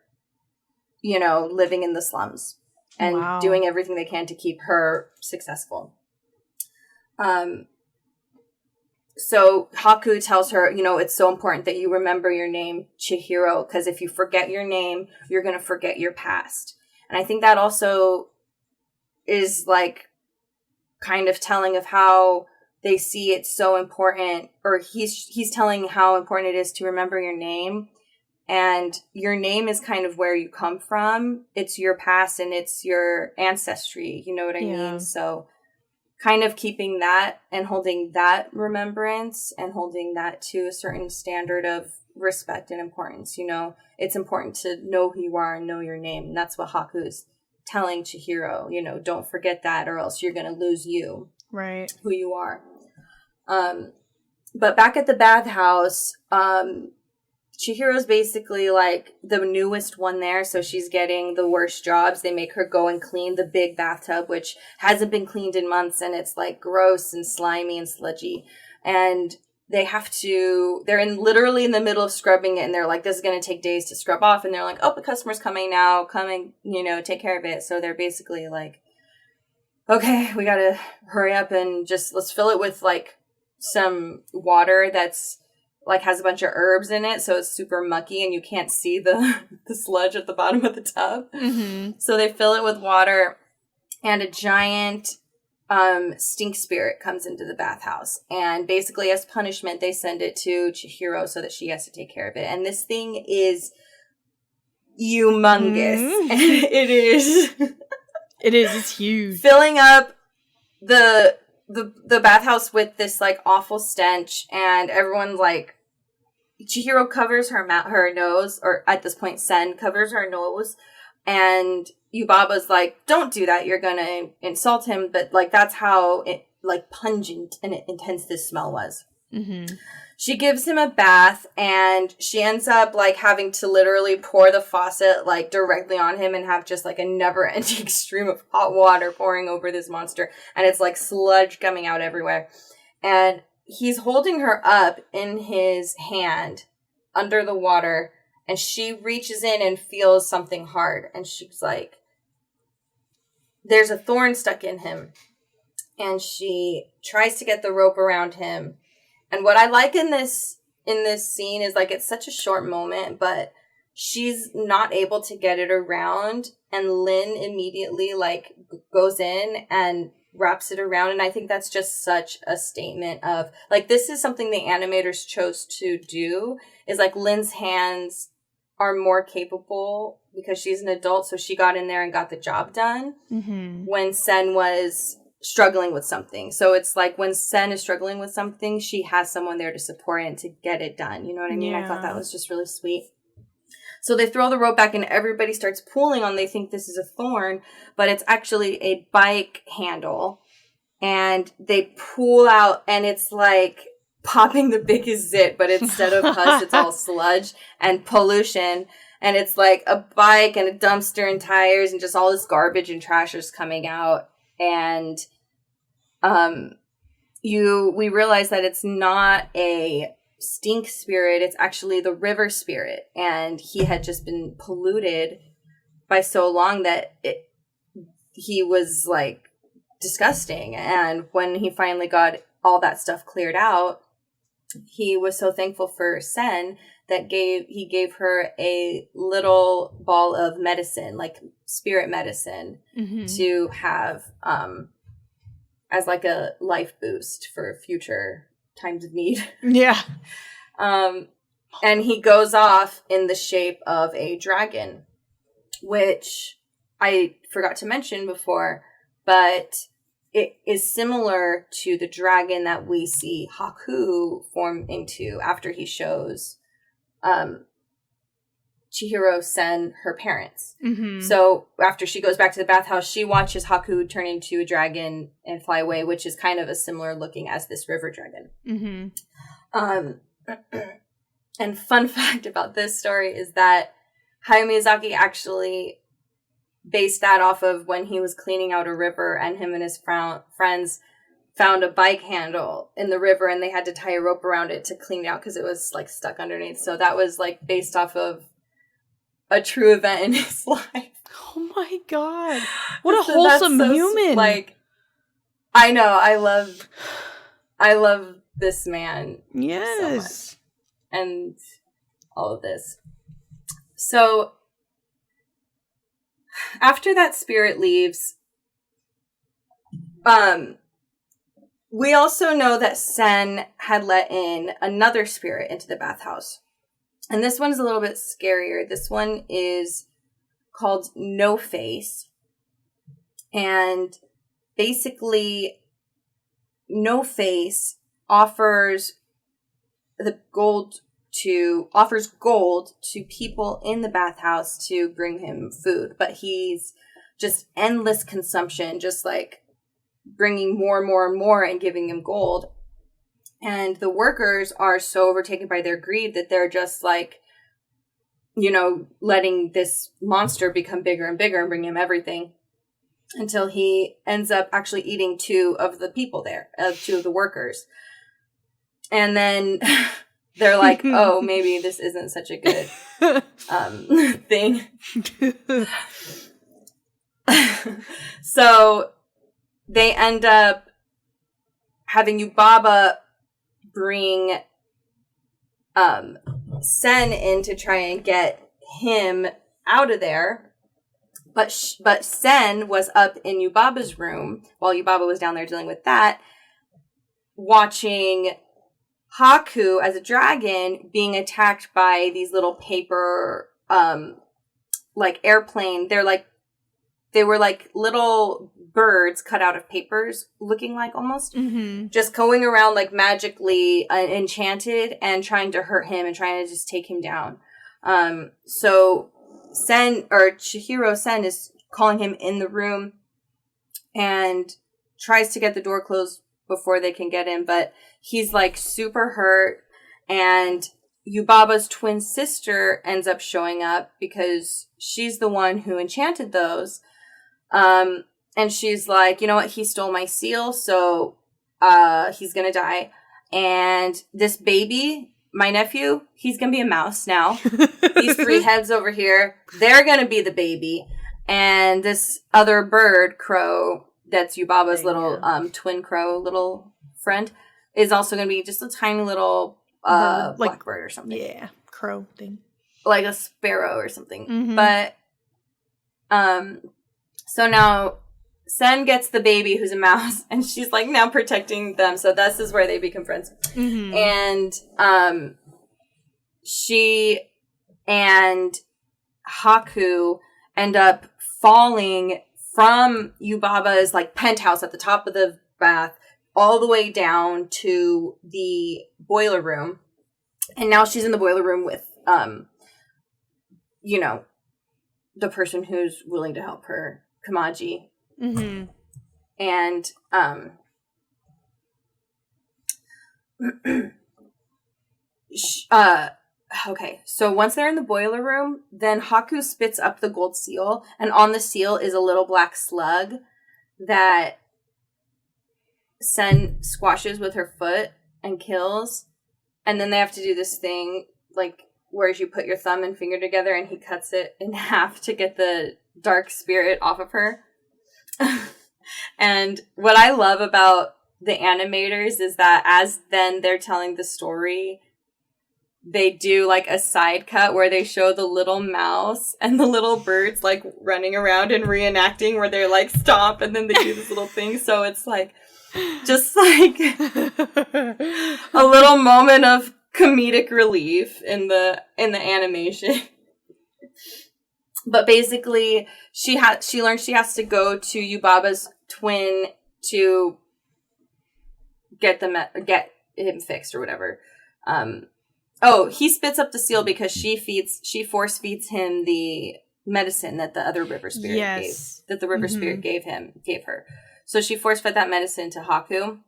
Speaker 2: living in the slums and doing everything they can to keep her successful. So Haku tells her, it's so important that you remember your name, Chihiro, because if you forget your name, you're going to forget your past. And I think that also is, like, kind of telling of how they see it so important, or he's telling how important it is to remember your name. And your name is kind of where you come from. It's your past and it's your ancestry. You know what I mean? So kind of keeping that and holding that remembrance and holding that to a certain standard of respect and importance. It's important to know who you are and know your name. And that's what Haku is telling Chihiro, don't forget that, or else you're going to lose you.
Speaker 1: Right.
Speaker 2: Who you are. But back at the bathhouse, Chihiro's basically, like, the newest one there, so she's getting the worst jobs. They make her go and clean the big bathtub, which hasn't been cleaned in months, and it's, like, gross and slimy and sludgy. And they're literally in the middle of scrubbing it, and they're like, this is going to take days to scrub off. And they're like, oh, the customer's coming now. Come and, take care of it. So they're basically like, okay, we got to hurry up and just let's fill it with like some water that's like has a bunch of herbs in it. So it's super mucky and you can't see the sludge at the bottom of the tub.
Speaker 1: Mm-hmm.
Speaker 2: So they fill it with water, and a giant stink spirit comes into the bathhouse, and basically as punishment they send it to Chihiro so that she has to take care of it. And this thing is humongous. It is
Speaker 1: it's huge,
Speaker 2: filling up the bathhouse with this like awful stench, and everyone's like, Chihiro covers her nose, or at this point Sen covers her nose, and Yubaba's like, don't do that, you're gonna insult him. But like that's how like pungent and intense this smell was.
Speaker 1: Mm-hmm.
Speaker 2: She gives him a bath, and she ends up like having to literally pour the faucet like directly on him and have just like a never-ending stream of hot water pouring over this monster, and it's like sludge coming out everywhere. And he's holding her up in his hand under the water, and she reaches in and feels something hard, and she's like, there's a thorn stuck in him. And she tries to get the rope around him. And what I like in this scene is like, it's such a short moment, but she's not able to get it around, and Lin immediately like goes in and wraps it around. And I think that's just such a statement of like, this is something the animators chose to do, is like Lin's hands are more capable because she's an adult, so she got in there and got the job done.
Speaker 1: Mm-hmm.
Speaker 2: When Sen was struggling with something. So it's like when Sen is struggling with something, she has someone there to support it and to get it done. You know what I mean?
Speaker 1: Yeah.
Speaker 2: I thought that was just really sweet. So they throw the rope back, and everybody starts pulling on. They think this is a thorn, but it's actually a bike handle. And they pull out, and it's like popping the biggest zit, but instead of pus, it's all sludge and pollution. And it's like a bike and a dumpster and tires and just all this garbage and trash is coming out. And we realize that it's not a stink spirit, it's actually the river spirit. And he had just been polluted by so long that he was like disgusting. And when he finally got all that stuff cleared out, he was so thankful for Sen that he gave her a little ball of medicine, like spirit medicine,
Speaker 1: Mm-hmm.
Speaker 2: to have as like a life boost for future times of need.
Speaker 1: Yeah.
Speaker 2: And he goes off in the shape of a dragon, which I forgot to mention before, but it is similar to the dragon that we see Haku form into after he shows Chihiro Sen her parents.
Speaker 1: Mm-hmm.
Speaker 2: So after she goes back to the bathhouse, she watches Haku turn into a dragon and fly away, which is kind of a similar looking as this river dragon.
Speaker 1: Mm-hmm.
Speaker 2: And fun fact about this story is that Hayao Miyazaki actually based that off of when he was cleaning out a river, and him and his friends found a bike handle in the river, and they had to tie a rope around it to clean it out because it was like stuck underneath. So that was like based off of a true event in his life.
Speaker 1: Oh my god. What a wholesome human.
Speaker 2: Like, I know, I love this man.
Speaker 1: Yes.
Speaker 2: So much. And all of this. So after that spirit leaves, we also know that Sen had let in another spirit into the bathhouse. And this one's a little bit scarier. This one is called No Face. And basically, No Face offers gold to people in the bathhouse to bring him food. But he's just endless consumption, just like bringing more and more and more and giving him gold. And the workers are so overtaken by their greed that they're just like, letting this monster become bigger and bigger and bring him everything, until he ends up actually eating two of the people there, two of the workers. And then they're like, oh, maybe this isn't such a good thing. So they end up having Yubaba bring Sen in to try and get him out of there. But Sen was up in Yubaba's room while Yubaba was down there dealing with that, watching Haku as a dragon being attacked by these little paper, like airplane. They were like little birds cut out of papers, looking like almost.
Speaker 1: Mm-hmm.
Speaker 2: Just going around like magically enchanted and trying to hurt him and trying to just take him down. So Chihiro Sen is calling him in the room and tries to get the door closed before they can get in, but he's like super hurt, and Yubaba's twin sister ends up showing up because she's the one who enchanted those. And she's like, you know what? He stole my seal, so he's gonna die. And this baby, my nephew, he's gonna be a mouse now. These 3 heads over here, they're gonna be the baby. And this other bird, crow, that's Yubaba's little twin crow little friend, is also gonna be just a tiny little blackbird or something.
Speaker 1: Yeah, crow thing.
Speaker 2: Like a sparrow or something.
Speaker 1: Mm-hmm.
Speaker 2: But so now Sen gets the baby who's a mouse, and she's like now protecting them. So this is where they become friends.
Speaker 1: Mm-hmm.
Speaker 2: And she and Haku end up falling from Yubaba's like penthouse at the top of the bath all the way down to the boiler room. And now she's in the boiler room with you know, the person who's willing to help her, Kamaji.
Speaker 1: Mm-hmm.
Speaker 2: And okay, so once they're in the boiler room, then Haku spits up the gold seal, and on the seal is a little black slug that Sen squashes with her foot and kills. And then they have to do this thing, like, where you put your thumb and finger together and he cuts it in half to get the dark spirit off of her. And what I love about the animators is that as then they're telling the story, they do like a side cut where they show the little mouse and the little birds like running around and reenacting where they're like stomp and then they do this little thing. So it's like just like a little moment of comedic relief in the animation. But basically she learns she has to go to Yubaba's twin to get him fixed or whatever. He spits up the seal because she force feeds him the medicine that the other river spirit gave her. So she force fed that medicine to Haku.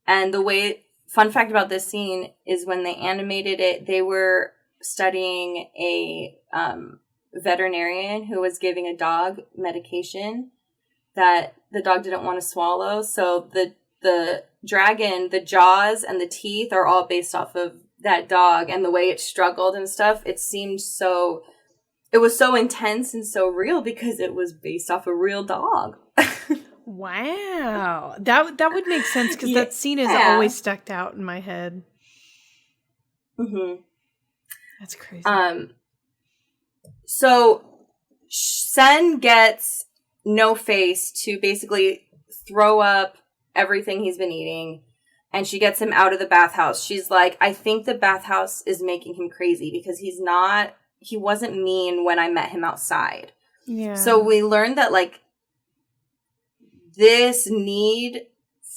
Speaker 2: And fun fact about this scene is when they animated it, they were studying a veterinarian who was giving a dog medication that the dog didn't want to swallow. So the dragon, the jaws and the teeth are all based off of that dog, and the way it struggled and stuff, it was so intense and so real because it was based off a real dog.
Speaker 1: Wow. That would make sense because that scene is always stuck out in my head.
Speaker 2: Mm-hmm.
Speaker 1: That's crazy.
Speaker 2: So Sen gets No Face to basically throw up everything he's been eating, and she gets him out of the bathhouse. She's like, I think the bathhouse is making him crazy because he wasn't mean when I met him outside.
Speaker 1: Yeah.
Speaker 2: So we learned that like this need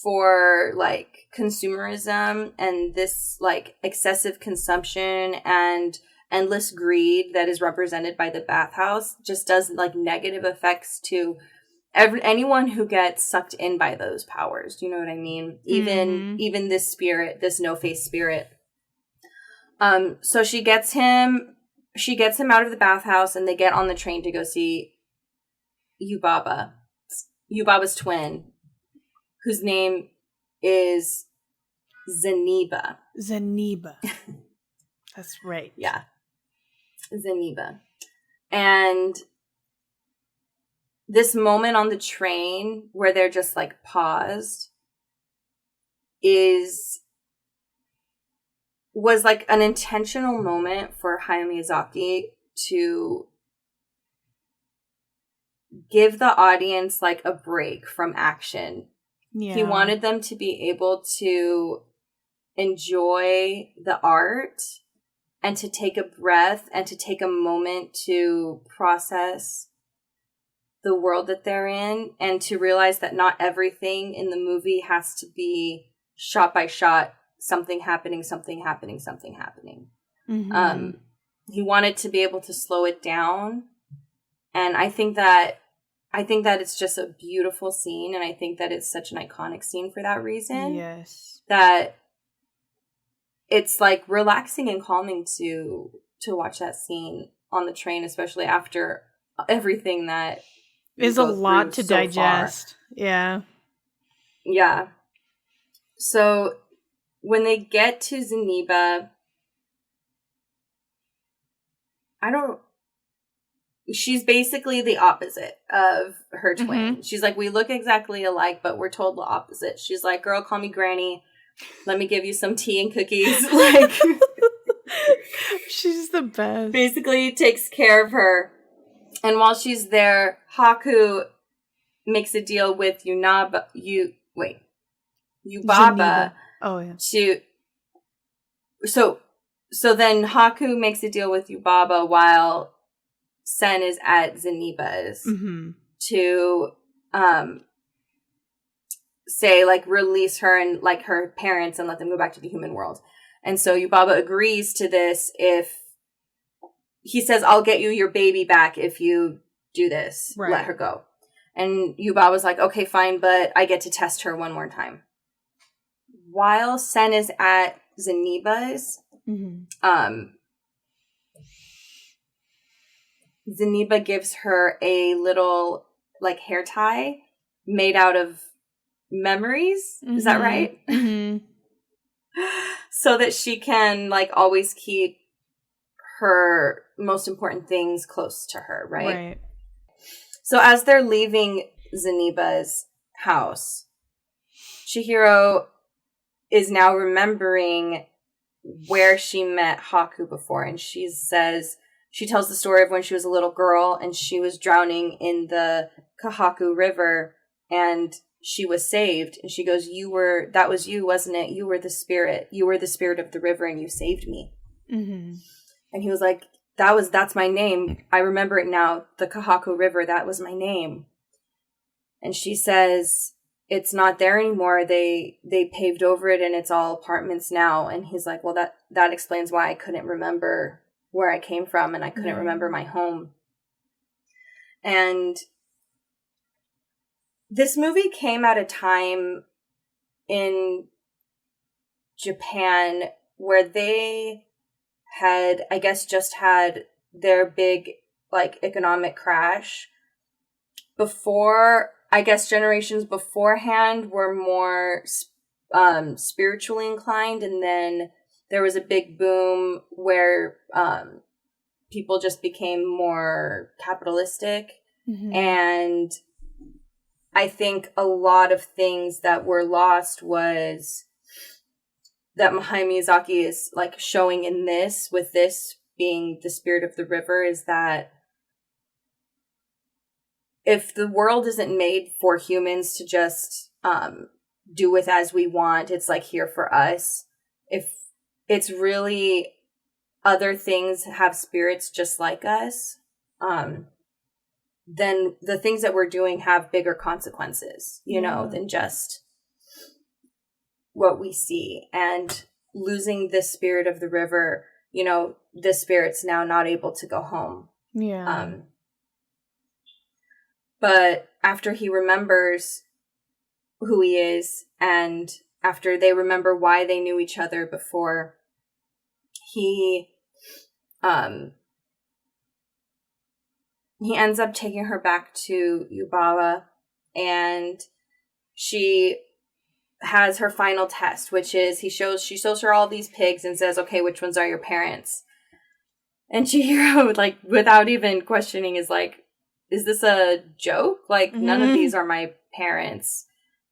Speaker 2: for like consumerism and this like excessive consumption and endless greed that is represented by the bathhouse just does like negative effects to anyone who gets sucked in by those powers. Do you know what I mean? Even this spirit, this No Face spirit. So she gets him out of the bathhouse, and they get on the train to go see Yubaba's twin, whose name is Zeniba.
Speaker 1: Zeniba. That's right.
Speaker 2: Yeah. Zeniba. And this moment on the train where they're just like paused was like an intentional moment for Hayao Miyazaki to give the audience like a break from action. Yeah. He wanted them to be able to enjoy the art and to take a breath and to take a moment to process the world that they're in and to realize that not everything in the movie has to be shot by shot, something happening. Mm-hmm. He wanted to be able to slow it down. And I think that it's just a beautiful scene, and I think that it's such an iconic scene for that reason.
Speaker 1: Yes.
Speaker 2: That it's like relaxing and calming to watch that scene on the train, especially after everything that
Speaker 1: is a lot to digest. Yeah.
Speaker 2: Yeah. So when they get to Zeniba, she's basically the opposite of her twin. Mm-hmm. She's like, we look exactly alike, but we're told the opposite. She's like, girl, call me Granny. Let me give you some tea and cookies. Like,
Speaker 1: she's the best.
Speaker 2: Basically takes care of her. And while she's there, Haku makes a deal with Yubaba.
Speaker 1: Zeniba. Oh, yeah.
Speaker 2: So then Haku makes a deal with Yubaba while Sen is at Zeniba's to say, like, release her and, like, her parents and let them go back to the human world. And so Yubaba agrees to this if he says, I'll get you your baby back if you do this. Right. Let her go. And Yubaba's like, okay, fine, but I get to test her one more time. While Sen is at Zeniba's, Zeniba gives her a little, like, hair tie made out of memories. Mm-hmm. Is that right? Mm-hmm. So that she can, like, always keep her most important things close to her, right?
Speaker 1: Right.
Speaker 2: So as they're leaving Zeniba's house, Chihiro is now remembering where she met Haku before, and she tells the story of when she was a little girl and she was drowning in the Kahaku River and she was saved. And she goes, that was you, wasn't it? You were the spirit of the river and you saved me. Mm-hmm. And he was like, that's my name. I remember it now. The Kahaku River, that was my name. And she says, it's not there anymore. They paved over it and it's all apartments now. And he's like, well, that explains why I couldn't remember where I came from and I couldn't remember my home. And this movie came at a time in Japan where they had, I guess, just had their big, like, economic crash. Before, I guess, generations beforehand were more spiritually inclined, and then there was a big boom where people just became more capitalistic. Mm-hmm. And I think a lot of things that were lost was that Hayao Miyazaki is, like, showing in this, with this being the spirit of the river, is that if the world isn't made for humans to just do with as we want, it's, like, here for us. If it's really other things have spirits just like us, then the things that we're doing have bigger consequences, you know, than just what we see. And losing the spirit of the river, you know, the spirit's now not able to go home.
Speaker 1: Yeah.
Speaker 2: But after he remembers who he is, and after they remember why they knew each other before, he ends up taking her back to Yubaba, and she has her final test, which is she shows her all these pigs and says, okay, which ones are your parents? And Chihiro, like, without even questioning, is like, is this a joke? Like, none of these are my parents.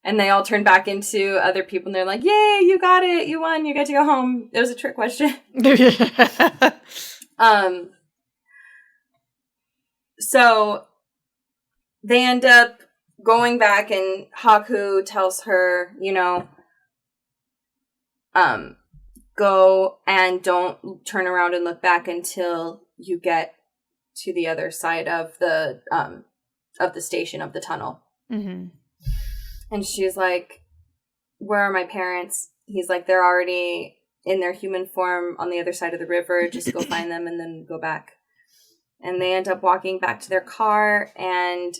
Speaker 2: And they all turn back into other people, and they're like, yay, you got it, you won, you get to go home. It was a trick question. So they end up going back, and Haku tells her, you know, go and don't turn around and look back until you get to the other side of the station, of the tunnel. Mm-hmm. And she's like, where are my parents? He's like, they're already in their human form on the other side of the river. Just go find them and then go back. And they end up walking back to their car, and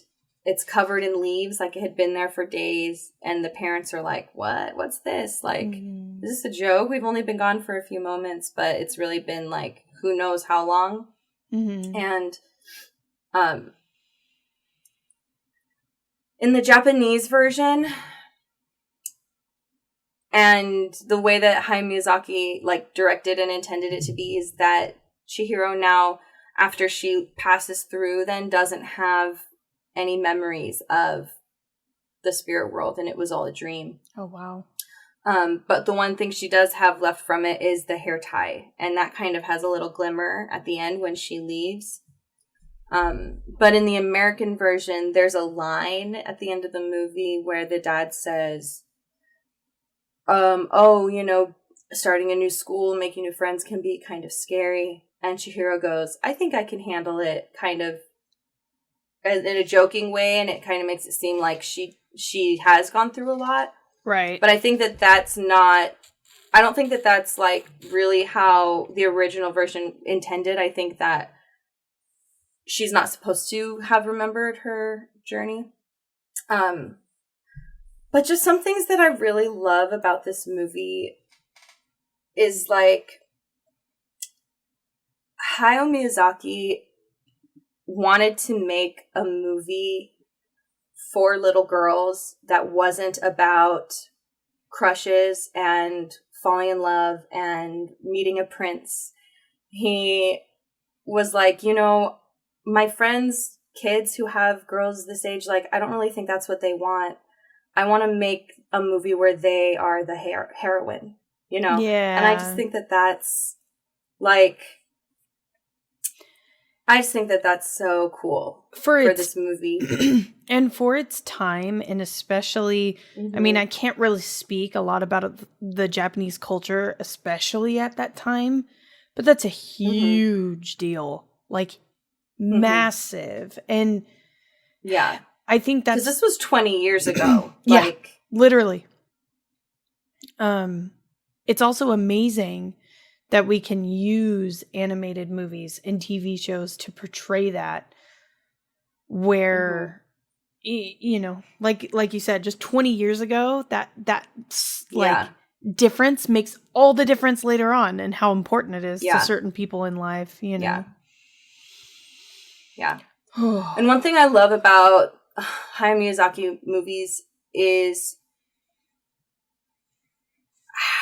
Speaker 2: it's covered in leaves, like it had been there for days. And the parents are like, what? What's this? Like, is this a joke? We've only been gone for a few moments, but it's really been like, who knows how long? Mm-hmm. And in the Japanese version, and the way that Hayao Miyazaki like directed and intended it to be, is that Chihiro now, after she passes through, then doesn't have any memories of the spirit world, and it was all a dream.
Speaker 1: Oh, wow.
Speaker 2: But the one thing she does have left from it is the hair tie, and that kind of has a little glimmer at the end when she leaves. But in the American version, there's a line at the end of the movie where the dad says, oh, you know, starting a new school, making new friends can be kind of scary. And Chihiro goes, I think I can handle it, kind of in a joking way, and it kind of makes it seem like she has gone through a lot.
Speaker 1: Right.
Speaker 2: But I think that that's not, I don't think that that's like really how the original version intended. I think that she's not supposed to have remembered her journey. But just some things that I really love about this movie is like, Hayao Miyazaki wanted to make a movie for little girls that wasn't about crushes and falling in love and meeting a prince. He was like, you know, my friends' kids who have girls this age, like, I don't really think that's what they want. I want to make a movie where they are the heroine, you know?
Speaker 1: Yeah.
Speaker 2: And I just think that that's, like, I just think that that's so cool for this movie.
Speaker 1: And for its time, and especially, I mean, I can't really speak a lot about the Japanese culture, especially at that time, but that's a huge deal. Like, massive. And
Speaker 2: yeah,
Speaker 1: I think that's...
Speaker 2: Because this was 20 years ago.
Speaker 1: Yeah,
Speaker 2: like,
Speaker 1: literally. It's also amazing that we can use animated movies and TV shows to portray that, where, you know, like you said, just 20 years ago, that difference makes all the difference later on, and how important it is to certain people in life, you know?
Speaker 2: Yeah. And one thing I love about Hayao Miyazaki movies is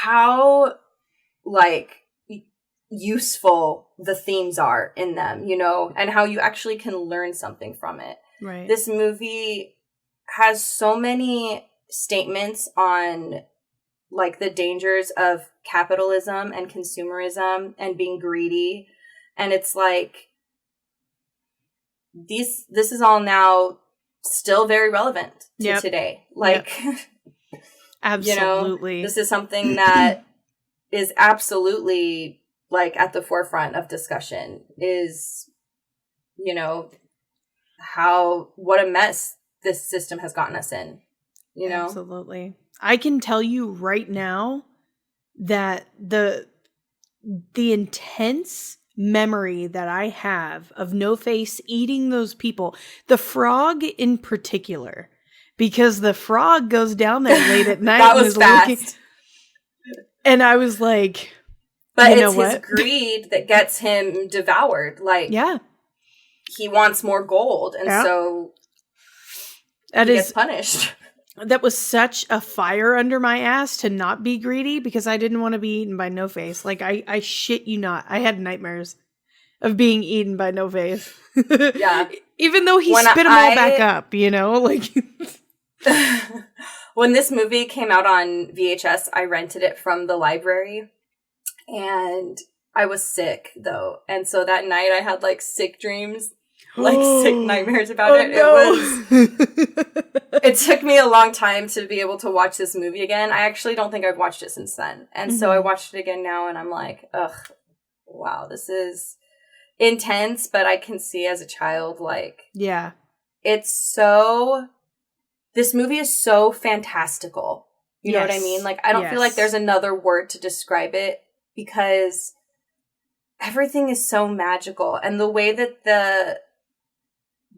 Speaker 2: how, like, useful the themes are in them, you know, and how you actually can learn something from it.
Speaker 1: Right.
Speaker 2: This movie has so many statements on, like, the dangers of capitalism and consumerism and being greedy. And it's like, this is all now still very relevant to today. Like,
Speaker 1: absolutely.
Speaker 2: You know, this is something that is absolutely, like, at the forefront of discussion, is, you know, what a mess this system has gotten us in, you know?
Speaker 1: Absolutely. I can tell you right now that the intense memory that I have of No Face eating those people, the frog in particular, because the frog goes down there late at night.
Speaker 2: That was fast.
Speaker 1: And I was like,
Speaker 2: but it's his greed that gets him devoured. Like, he wants more gold, and so he gets punished.
Speaker 1: that was such a fire under my ass to not be greedy because I didn't want to be eaten by No Face. Like, I shit you not. I had nightmares of being eaten by No Face.
Speaker 2: Yeah.
Speaker 1: Even though he spit them all back up, you know? Like,
Speaker 2: when this movie came out on VHS, I rented it from the library. And I was sick, though. And so that night I had, like, sick dreams. Like, sick nightmares about it.
Speaker 1: No.
Speaker 2: It took me a long time to be able to watch this movie again. I actually don't think I've watched it since then. And so I watched it again now, and I'm like, ugh, wow, this is intense, but I can see as a child, like...
Speaker 1: Yeah.
Speaker 2: This movie is so fantastical. You know what I mean? Like, I don't feel like there's another word to describe it, because everything is so magical. And the way that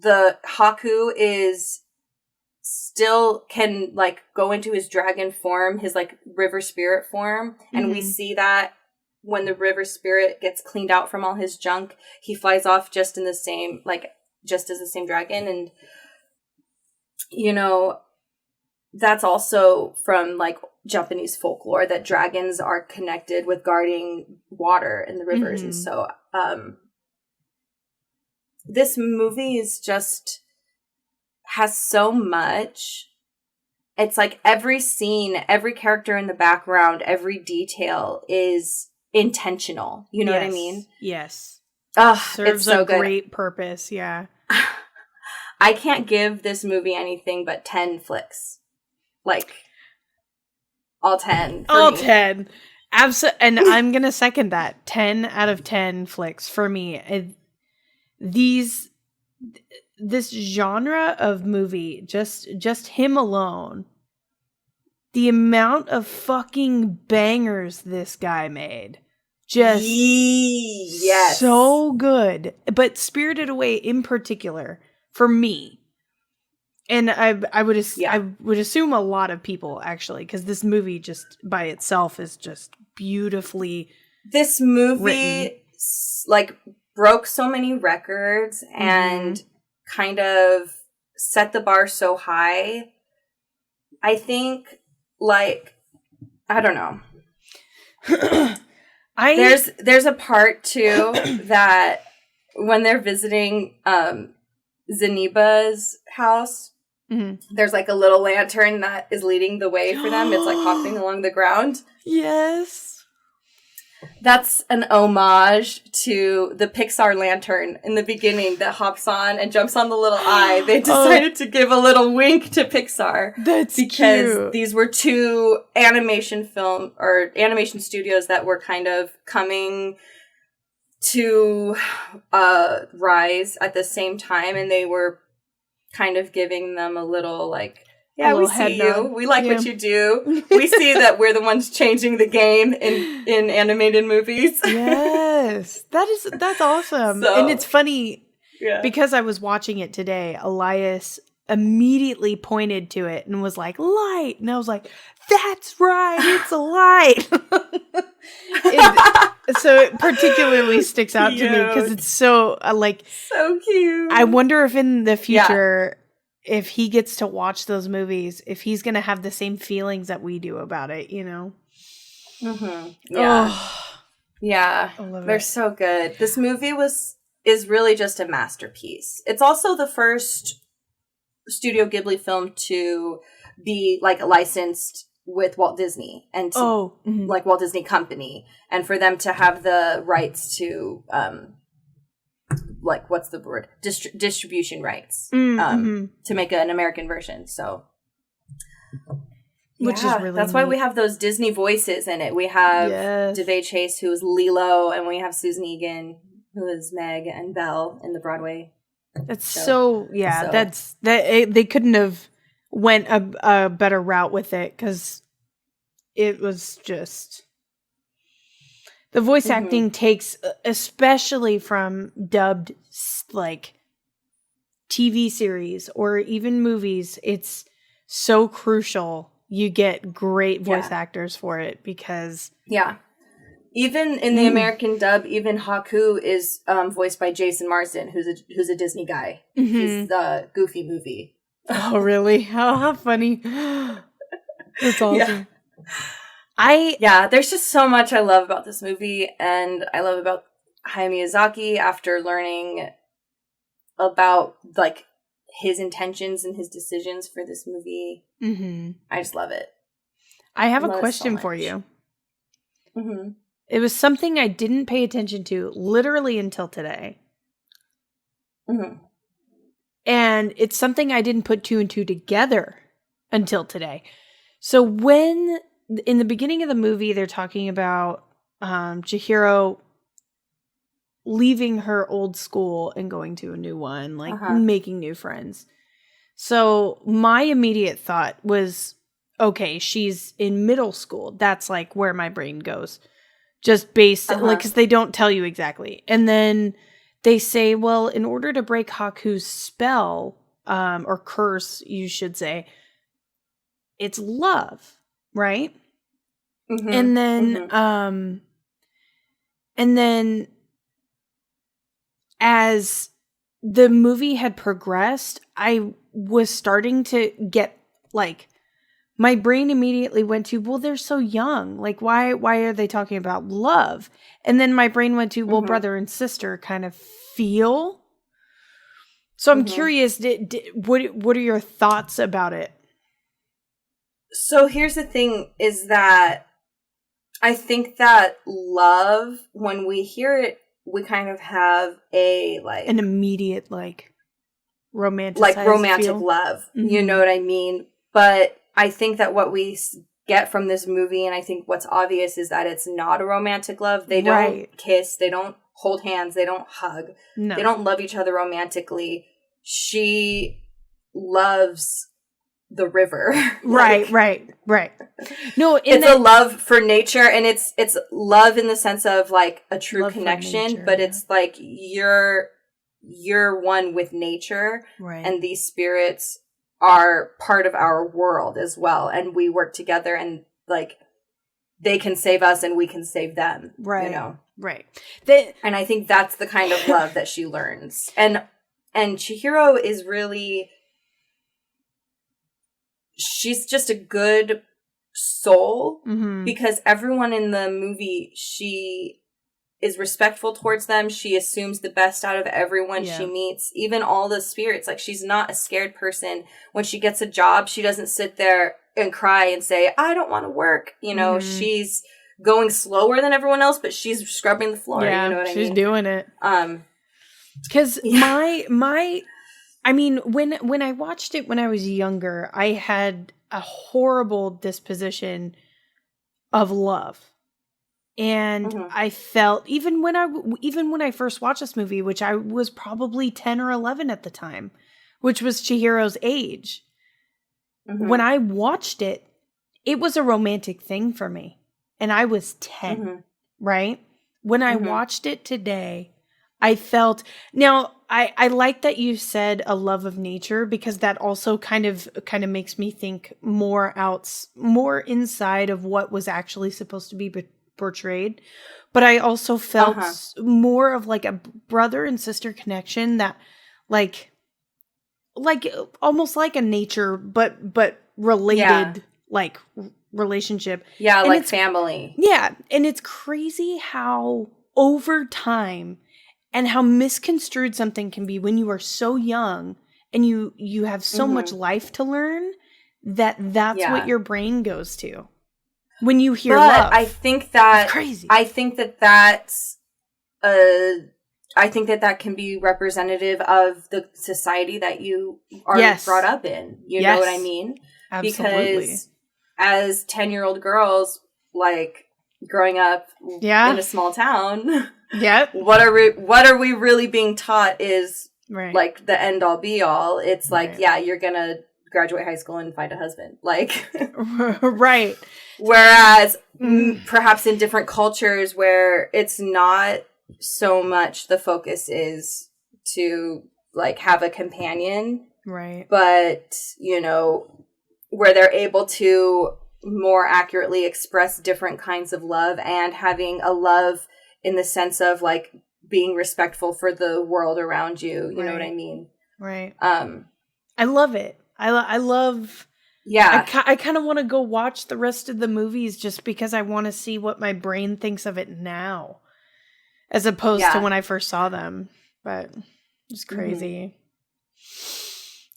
Speaker 2: the Haku is still can, like, go into his dragon form, his, like, river spirit form. And we see that when the river spirit gets cleaned out from all his junk, he flies off just as the same dragon. And, you know, that's also from, like, Japanese folklore, that dragons are connected with guarding water in the rivers. And so, this movie is just has so much. It's like every scene, every character in the background, every detail is intentional. You know what I mean?
Speaker 1: Yes.
Speaker 2: Serves
Speaker 1: it's
Speaker 2: so
Speaker 1: a
Speaker 2: good.
Speaker 1: Great purpose. Yeah.
Speaker 2: I can't give this movie anything but 10 flicks. Like, all 10.
Speaker 1: All 10. And I'm going to second that. 10 out of 10 flicks for me. This genre of movie, just him alone, the amount of fucking bangers this guy made, just so good. But Spirited Away in particular, for me, and I would assume a lot of people, actually, because this movie just by itself is just beautifully
Speaker 2: this movie
Speaker 1: written.
Speaker 2: Like, broke so many records and kind of set the bar so high. I think, like, I don't know. There's a part too that when they're visiting Zeniba's house, there's, like, a little lantern that is leading the way for them. It's, like, hopping along the ground.
Speaker 1: Yes.
Speaker 2: That's an homage to the Pixar lantern in the beginning that hops on and jumps on the little eye. They decided to give a little wink to Pixar.
Speaker 1: That's
Speaker 2: because
Speaker 1: cute.
Speaker 2: These were two animation studios that were kind of coming to rise at the same time, and they were kind of giving them a little, like, yeah, we see you. We like what you do. We see that we're the ones changing the game in animated movies.
Speaker 1: Yes. That's awesome. And it's funny because I was watching it today, Elias immediately pointed to it and was like, light. And I was like, that's right. It's a light. So it particularly sticks out to me because it's so
Speaker 2: so cute.
Speaker 1: I wonder if in the future, if he gets to watch those movies, if he's going to have the same feelings that we do about it, you know?
Speaker 2: Yeah.
Speaker 1: I love
Speaker 2: They're
Speaker 1: it.
Speaker 2: so good. This movie is really just a masterpiece. It's also the first Studio Ghibli film to be, like, licensed with Walt Disney and like Walt Disney Company, and for them to have the rights to like, what's the word? Distribution rights to make an American version. So,
Speaker 1: which is really
Speaker 2: that's
Speaker 1: neat.
Speaker 2: why we have those Disney voices in it. We have DeVay Chase, who is Lilo, and we have Susan Egan, who is Meg and Belle in the Broadway.
Speaker 1: That's they couldn't have went a better route with it, because it was just the voice acting takes, especially from dubbed, like, TV series or even movies, it's so crucial you get great voice actors for it, because
Speaker 2: even in the American dub, even Haku is voiced by Jason Marsden, who's a Disney guy. He's the Goofy movie.
Speaker 1: Oh, really? How funny. That's awesome.
Speaker 2: There's just so much I love about this movie, and I love about Hayao Miyazaki after learning about, like, his intentions and his decisions for this movie.
Speaker 1: Mm-hmm.
Speaker 2: I just love it.
Speaker 1: I have a question for you.
Speaker 2: Mm-hmm.
Speaker 1: It was something I didn't pay attention to literally until today.
Speaker 2: Mm-hmm.
Speaker 1: And it's something I didn't put 2 and 2 together until today. So when, in the beginning of the movie, they're talking about Chihiro leaving her old school and going to a new one, like making new friends. So my immediate thought was, okay, she's in middle school. That's like where my brain goes. Just based, like, because they don't tell you exactly. And then they say, well, in order to break Haku's spell, or curse, you should say, it's love, right? Mm-hmm. And then as the movie had progressed, I was starting to get, like, my brain immediately went to, well, they're so young. Like, why are they talking about love? And then my brain went to, well, brother and sister kind of feel. So I'm curious, what are your thoughts about it?
Speaker 2: So here's the thing, is that I think that love, when we hear it, we kind of have a, like,
Speaker 1: an immediate, like, romantic
Speaker 2: love. Mm-hmm. You know what I mean? But I think that what we get from this movie, and I think what's obvious, is that it's not a romantic love. They don't kiss. They don't hold hands. They don't hug. No. They don't love each other romantically. She loves the river.
Speaker 1: Right. No,
Speaker 2: it's a love for nature, and it's love in the sense of, like, a true connection, but it's like you're one with nature, right? And these spirits are part of our world as well, and we work together, and, like, they can save us and we can save them, right? You know,
Speaker 1: right?
Speaker 2: And I think that's the kind of love that she learns, and Chihiro is really, she's just a good soul, because everyone in the movie, she is respectful towards them. She assumes the best out of everyone she meets, even all the spirits. Like, she's not a scared person. When she gets a job, she doesn't sit there and cry and say, I don't want to work. You know, she's going slower than everyone else, but she's scrubbing the floor.
Speaker 1: Yeah,
Speaker 2: you know what I mean?
Speaker 1: She's doing it. Because I mean, when I watched it when I was younger, I had a horrible disposition of love. And I felt, even when I first watched this movie, which I was probably 10 or 11 at the time, which was Chihiro's age, when I watched it, it was a romantic thing for me. And I was 10, right? When I watched it today, I felt, now I like that you said a love of nature, because that also kind of makes me think more inside of what was actually supposed to be portrayed. But I also felt more of, like, a brother and sister connection, that like almost like a nature but related like relationship.
Speaker 2: Yeah, and like family.
Speaker 1: Yeah, and it's crazy how over time and how misconstrued something can be when you are so young and you have so much life to learn, that's what your brain goes to when you hear love.
Speaker 2: I think that
Speaker 1: it's crazy.
Speaker 2: I think that's I think that can be representative of the society that you are brought up in. You know what I mean?
Speaker 1: Absolutely.
Speaker 2: Because as 10-year-old girls, like, growing up in a small town, what are we really being taught is like the end all be all. It's like, you're gonna graduate high school and find a husband, like
Speaker 1: right.
Speaker 2: Whereas perhaps in different cultures where it's not so much, the focus is to, like, have a companion,
Speaker 1: right?
Speaker 2: But, you know, where they're able to more accurately express different kinds of love, and having a love in the sense of, like, being respectful for the world around you. You know what I mean?
Speaker 1: Right. I love it. I love.
Speaker 2: Yeah.
Speaker 1: I kind of want to go watch the rest of the movies just because I want to see what my brain thinks of it now, as opposed to when I first saw them. But it's crazy.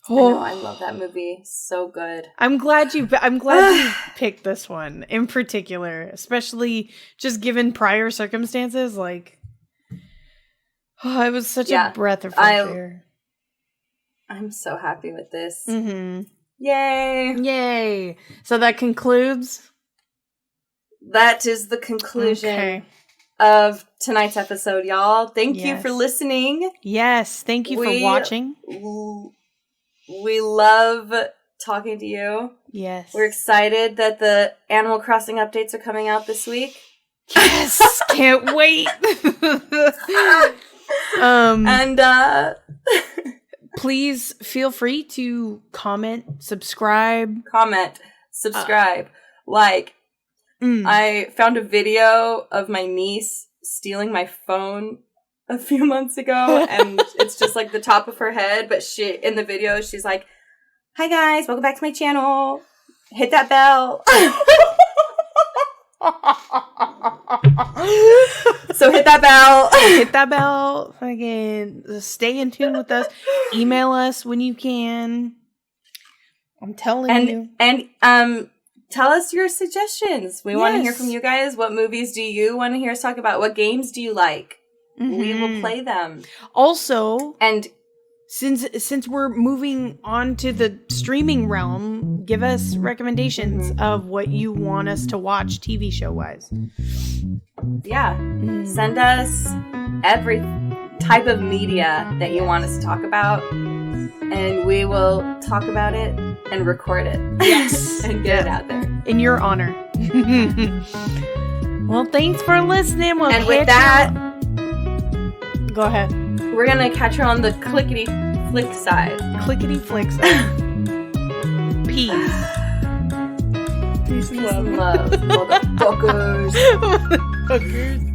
Speaker 2: I know, I love that movie. So good.
Speaker 1: I'm glad you picked this one in particular, especially just given prior circumstances. Like, it was such a breath of fresh air.
Speaker 2: I'm so happy with this.
Speaker 1: Mm-hmm.
Speaker 2: Yay!
Speaker 1: So that concludes.
Speaker 2: That is the conclusion of tonight's episode, y'all. Thank you for listening.
Speaker 1: Yes, thank you for watching.
Speaker 2: We love talking to you.
Speaker 1: Yes.
Speaker 2: We're excited that the Animal Crossing updates are coming out this week.
Speaker 1: Yes! Can't wait! Please feel free to comment, subscribe.
Speaker 2: Like, I found a video of my niece stealing my phone a few months ago, and it's just like the top of her head, but in the video, she's like, "Hi guys, welcome back to my channel. Hit that bell." So hit that bell.
Speaker 1: Hit that bell. Fucking stay in tune with us. Email us when you can. I'm telling you.
Speaker 2: And tell us your suggestions. We want to hear from you guys. What movies do you want to hear us talk about? What games do you like? Mm-hmm. We will play them.
Speaker 1: Also,
Speaker 2: and
Speaker 1: since we're moving on to the streaming realm, give us recommendations of what you want us to watch TV show wise.
Speaker 2: Yeah. Send us every type of media that you want us to talk about, and we will talk about it and record it.
Speaker 1: Yes.
Speaker 2: And get it out there.
Speaker 1: In your honor. Well, thanks for listening.
Speaker 2: And with that,
Speaker 1: go ahead.
Speaker 2: We're going to catch her on the clickety flick side.
Speaker 1: Clickety flick side. Peace. Peace and love.
Speaker 2: Motherfuckers.
Speaker 1: Motherfuckers.